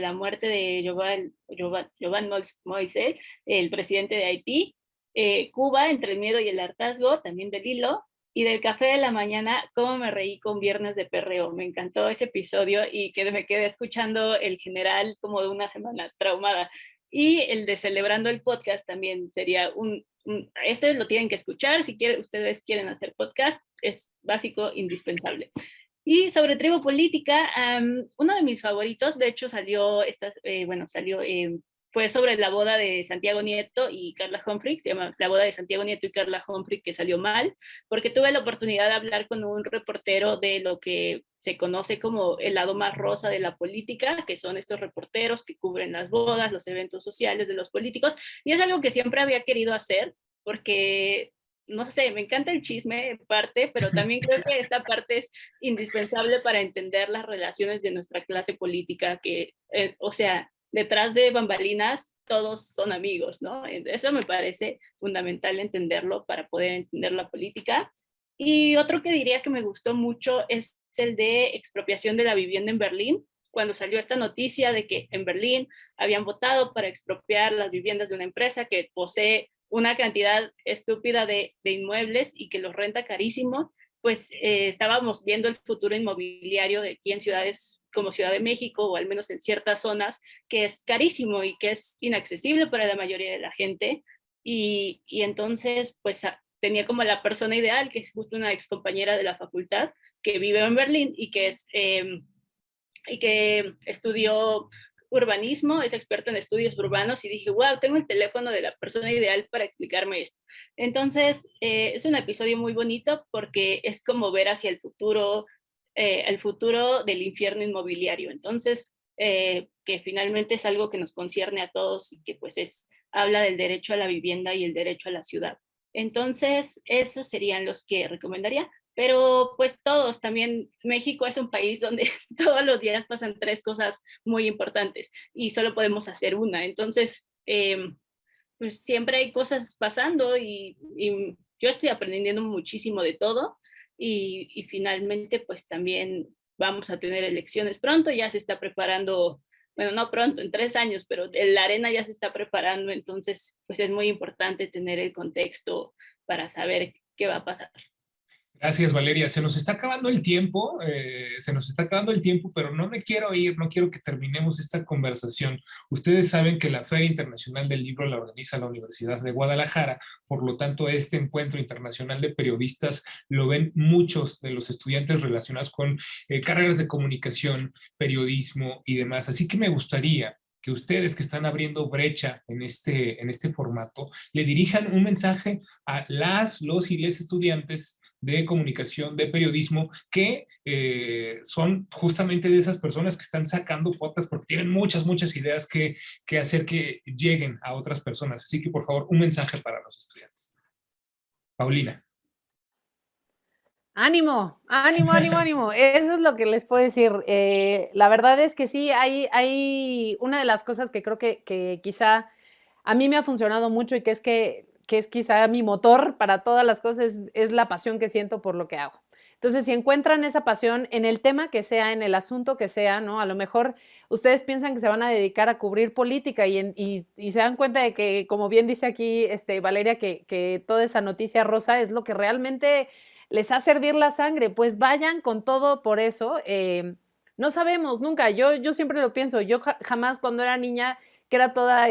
la muerte de Jovan Moïse, el presidente de Haití. Cuba, entre el miedo y el hartazgo, también del hilo. Y del café de la mañana, cómo me reí con Viernes de Perreo. Me encantó ese episodio y que me quedé escuchando el general como de una semana traumada. Y el de Celebrando el Podcast también sería este lo tienen que escuchar. Si ustedes quieren hacer podcast, es básico, indispensable. Y sobre tribu política, uno de mis favoritos, de hecho salió fue sobre la boda de Santiago Nieto y Carla Humphrey, se llama La boda de Santiago Nieto y Carla Humphrey, que salió mal, porque tuve la oportunidad de hablar con un reportero de lo que se conoce como el lado más rosa de la política, que son estos reporteros que cubren las bodas, los eventos sociales de los políticos, y es algo que siempre había querido hacer, porque no sé, me encanta el chisme en parte, pero también creo que esta parte es indispensable para entender las relaciones de nuestra clase política, que, o sea, detrás de bambalinas todos son amigos, ¿no? Eso me parece fundamental entenderlo para poder entender la política. Y otro que diría que me gustó mucho es el de expropiación de la vivienda en Berlín, cuando salió esta noticia de que en Berlín habían votado para expropiar las viviendas de una empresa que posee una cantidad estúpida de inmuebles y que los renta carísimo, pues estábamos viendo el futuro inmobiliario de aquí en ciudades como Ciudad de México, o al menos en ciertas zonas, que es carísimo y que es inaccesible para la mayoría de la gente. Y entonces, pues tenía como la persona ideal, que es justo una ex compañera de la facultad, que vive en Berlín y que estudió urbanismo, es experto en estudios urbanos, y dije, wow, tengo el teléfono de la persona ideal para explicarme esto. Entonces, es un episodio muy bonito porque es como ver hacia el futuro del infierno inmobiliario. Entonces, que finalmente es algo que nos concierne a todos y que pues habla del derecho a la vivienda y el derecho a la ciudad. Entonces, esos serían los que recomendaría. Pero pues todos, también México es un país donde todos los días pasan 3 cosas muy importantes y solo podemos hacer una. Entonces, pues siempre hay cosas pasando y yo estoy aprendiendo muchísimo de todo y finalmente pues también vamos a tener elecciones pronto, ya se está preparando, bueno, no pronto, en 3 años, pero la arena ya se está preparando, entonces pues es muy importante tener el contexto para saber qué va a pasar. Gracias, Valeria. Se nos está acabando el tiempo, pero no me quiero ir, no quiero que terminemos esta conversación. Ustedes saben que la Feria Internacional del Libro la organiza la Universidad de Guadalajara, por lo tanto, este encuentro internacional de periodistas lo ven muchos de los estudiantes relacionados con carreras de comunicación, periodismo y demás. Así que me gustaría que ustedes que están abriendo brecha en este formato, le dirijan un mensaje a los y les estudiantes de comunicación, de periodismo, que son justamente de esas personas que están sacando podcast porque tienen muchas ideas que hacer que lleguen a otras personas. Así que, por favor, un mensaje para los estudiantes. Paulina. Ánimo, ánimo, ánimo, ánimo. Eso es lo que les puedo decir. La verdad es que sí, hay una de las cosas que creo que quizá a mí me ha funcionado mucho y que es quizá mi motor para todas las cosas, es la pasión que siento por lo que hago. Entonces, si encuentran esa pasión en el tema que sea, en el asunto que sea, ¿no? A lo mejor ustedes piensan que se van a dedicar a cubrir política y se dan cuenta de que, como bien dice aquí Valeria, que toda esa noticia rosa es lo que realmente les hace hervir la sangre, pues vayan con todo por eso. No sabemos nunca, yo siempre lo pienso, yo jamás cuando era niña, que era toda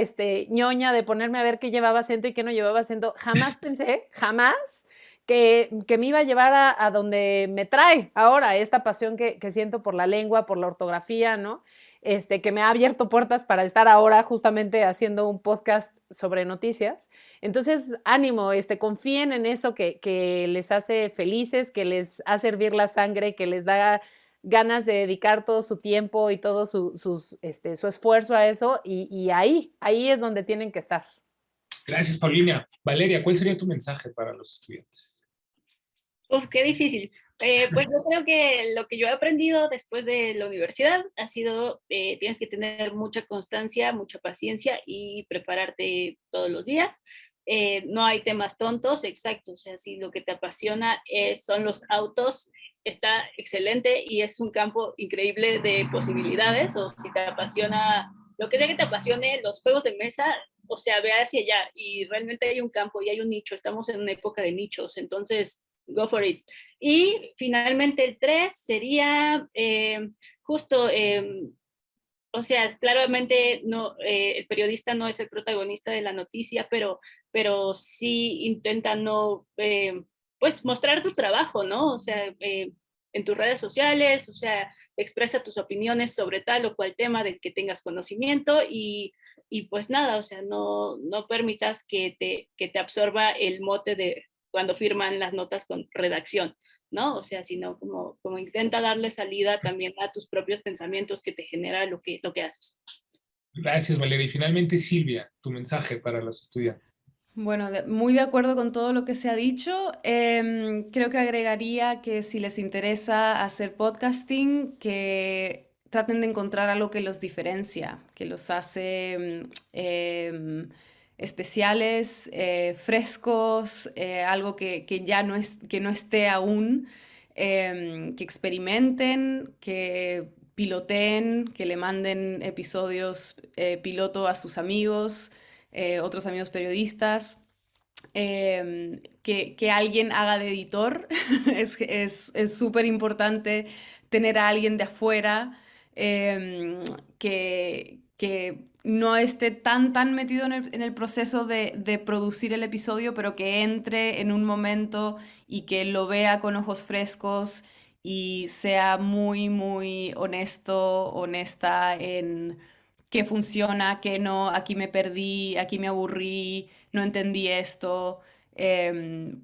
ñoña de ponerme a ver qué llevaba acento y qué no llevaba acento, jamás pensé, jamás, que me iba a llevar a donde me trae ahora esta pasión que siento por la lengua, por la ortografía, ¿no? Que me ha abierto puertas para estar ahora justamente haciendo un podcast sobre noticias. Entonces, ánimo, confíen en eso que les hace felices, que les hace hervir la sangre, que les da ganas de dedicar todo su tiempo y todo su esfuerzo a eso, y ahí es donde tienen que estar. Gracias, Paulina. Valeria, ¿cuál sería tu mensaje para los estudiantes? Uf, qué difícil. Pues yo creo que lo que yo he aprendido después de la universidad ha sido, tienes que tener mucha constancia, mucha paciencia y prepararte todos los días. No hay temas tontos, exacto. O sea, si lo que te apasiona son los autos, está excelente y es un campo increíble de posibilidades. O si te apasiona, lo que sea que te apasione, los juegos de mesa, o sea, ve hacia allá y realmente hay un campo y hay un nicho. Estamos en una época de nichos, entonces go for it. Y finalmente el 3 sería justo, o sea, claramente no, el periodista no es el protagonista de la noticia, pero sí intenta no, pues mostrar tu trabajo, ¿no? O sea, en tus redes sociales, o sea, expresa tus opiniones sobre tal o cual tema del que tengas conocimiento y pues nada, o sea, no permitas que te absorba el mote de cuando firman las notas con redacción, ¿no? O sea, sino como intenta darle salida también a tus propios pensamientos que te genera lo que haces. Gracias, Valeria. Y finalmente, Silvia, tu mensaje para los estudiantes. Bueno, muy de acuerdo con todo lo que se ha dicho. Creo que agregaría que si les interesa hacer podcasting, que traten de encontrar algo que los diferencia, que los hace especiales, frescos, algo que ya no que no esté aún, que experimenten, que piloteen, que le manden episodios piloto a sus amigos, otros amigos periodistas, que alguien haga de editor. Es súper importante tener a alguien de afuera que no esté tan metido en el proceso de producir el episodio, pero que entre en un momento y que lo vea con ojos frescos y sea muy honesto, honesta en qué funciona, qué no, aquí me perdí, aquí me aburrí, no entendí esto,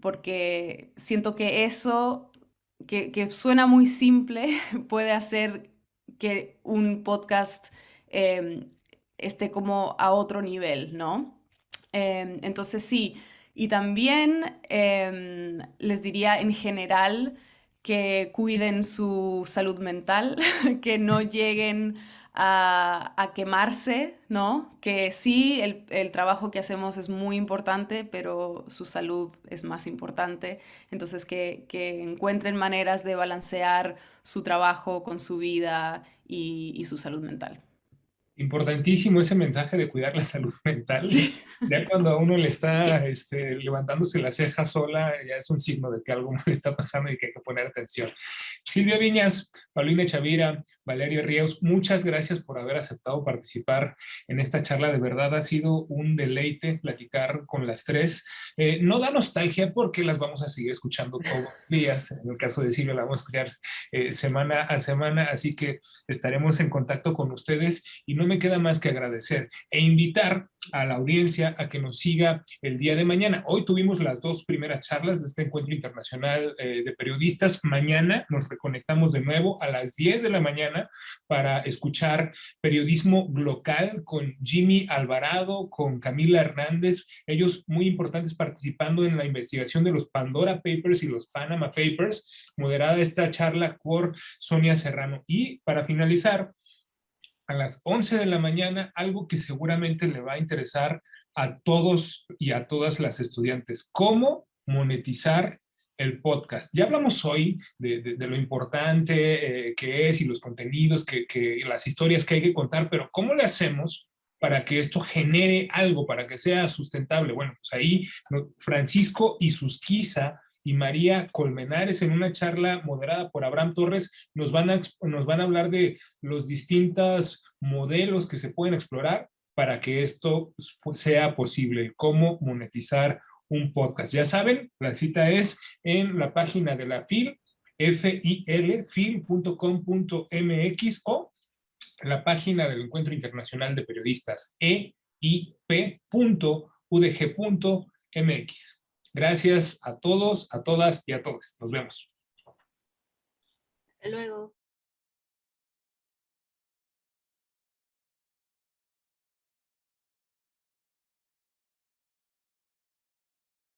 porque siento que eso, que suena muy simple, puede hacer que un podcast esté como a otro nivel, ¿no? Entonces sí, y también les diría en general que cuiden su salud mental, que no lleguen a quemarse, ¿no? Que sí, el trabajo que hacemos es muy importante, pero su salud es más importante. Entonces, que encuentren maneras de balancear su trabajo con su vida y su salud mental. Importantísimo ese mensaje de cuidar la salud mental. Sí. Ya cuando a uno le está levantándose la ceja sola, ya es un signo de que algo mal está pasando y que hay que poner atención. Silvia Viñas, Paulina Chavira, Valeria Ríos, muchas gracias por haber aceptado participar en esta charla. De verdad ha sido un deleite platicar con las tres. No da nostalgia porque las vamos a seguir escuchando todos los días. En el caso de Silvia la vamos a escuchar semana a semana, así que estaremos en contacto con ustedes y no me queda más que agradecer e invitar a la audiencia a que nos siga el día de mañana. Hoy tuvimos las 2 primeras charlas de este encuentro internacional de periodistas. Mañana nos reconectamos de nuevo a las 10 de la mañana para escuchar periodismo local con Jimmy Alvarado, con Camila Hernández, ellos muy importantes participando en la investigación de los Pandora Papers y los Panama Papers, moderada esta charla por Sonia Serrano. Y para finalizar, a las 11 de la mañana, algo que seguramente le va a interesar a todos y a todas las estudiantes, cómo monetizar el podcast. Ya hablamos hoy de lo importante que es y los contenidos, las historias que hay que contar, pero ¿cómo le hacemos para que esto genere algo, para que sea sustentable? Bueno, pues ahí Francisco Isusquiza y María Colmenares, en una charla moderada por Abraham Torres, nos van a hablar de los distintos modelos que se pueden explorar para que esto sea posible, cómo monetizar un podcast. Ya saben, la cita es en la página de la FIL, fil.com.mx, o en la página del Encuentro Internacional de Periodistas, eip.udg.mx. Gracias a todos, a todas y a todos. Nos vemos. Hasta luego.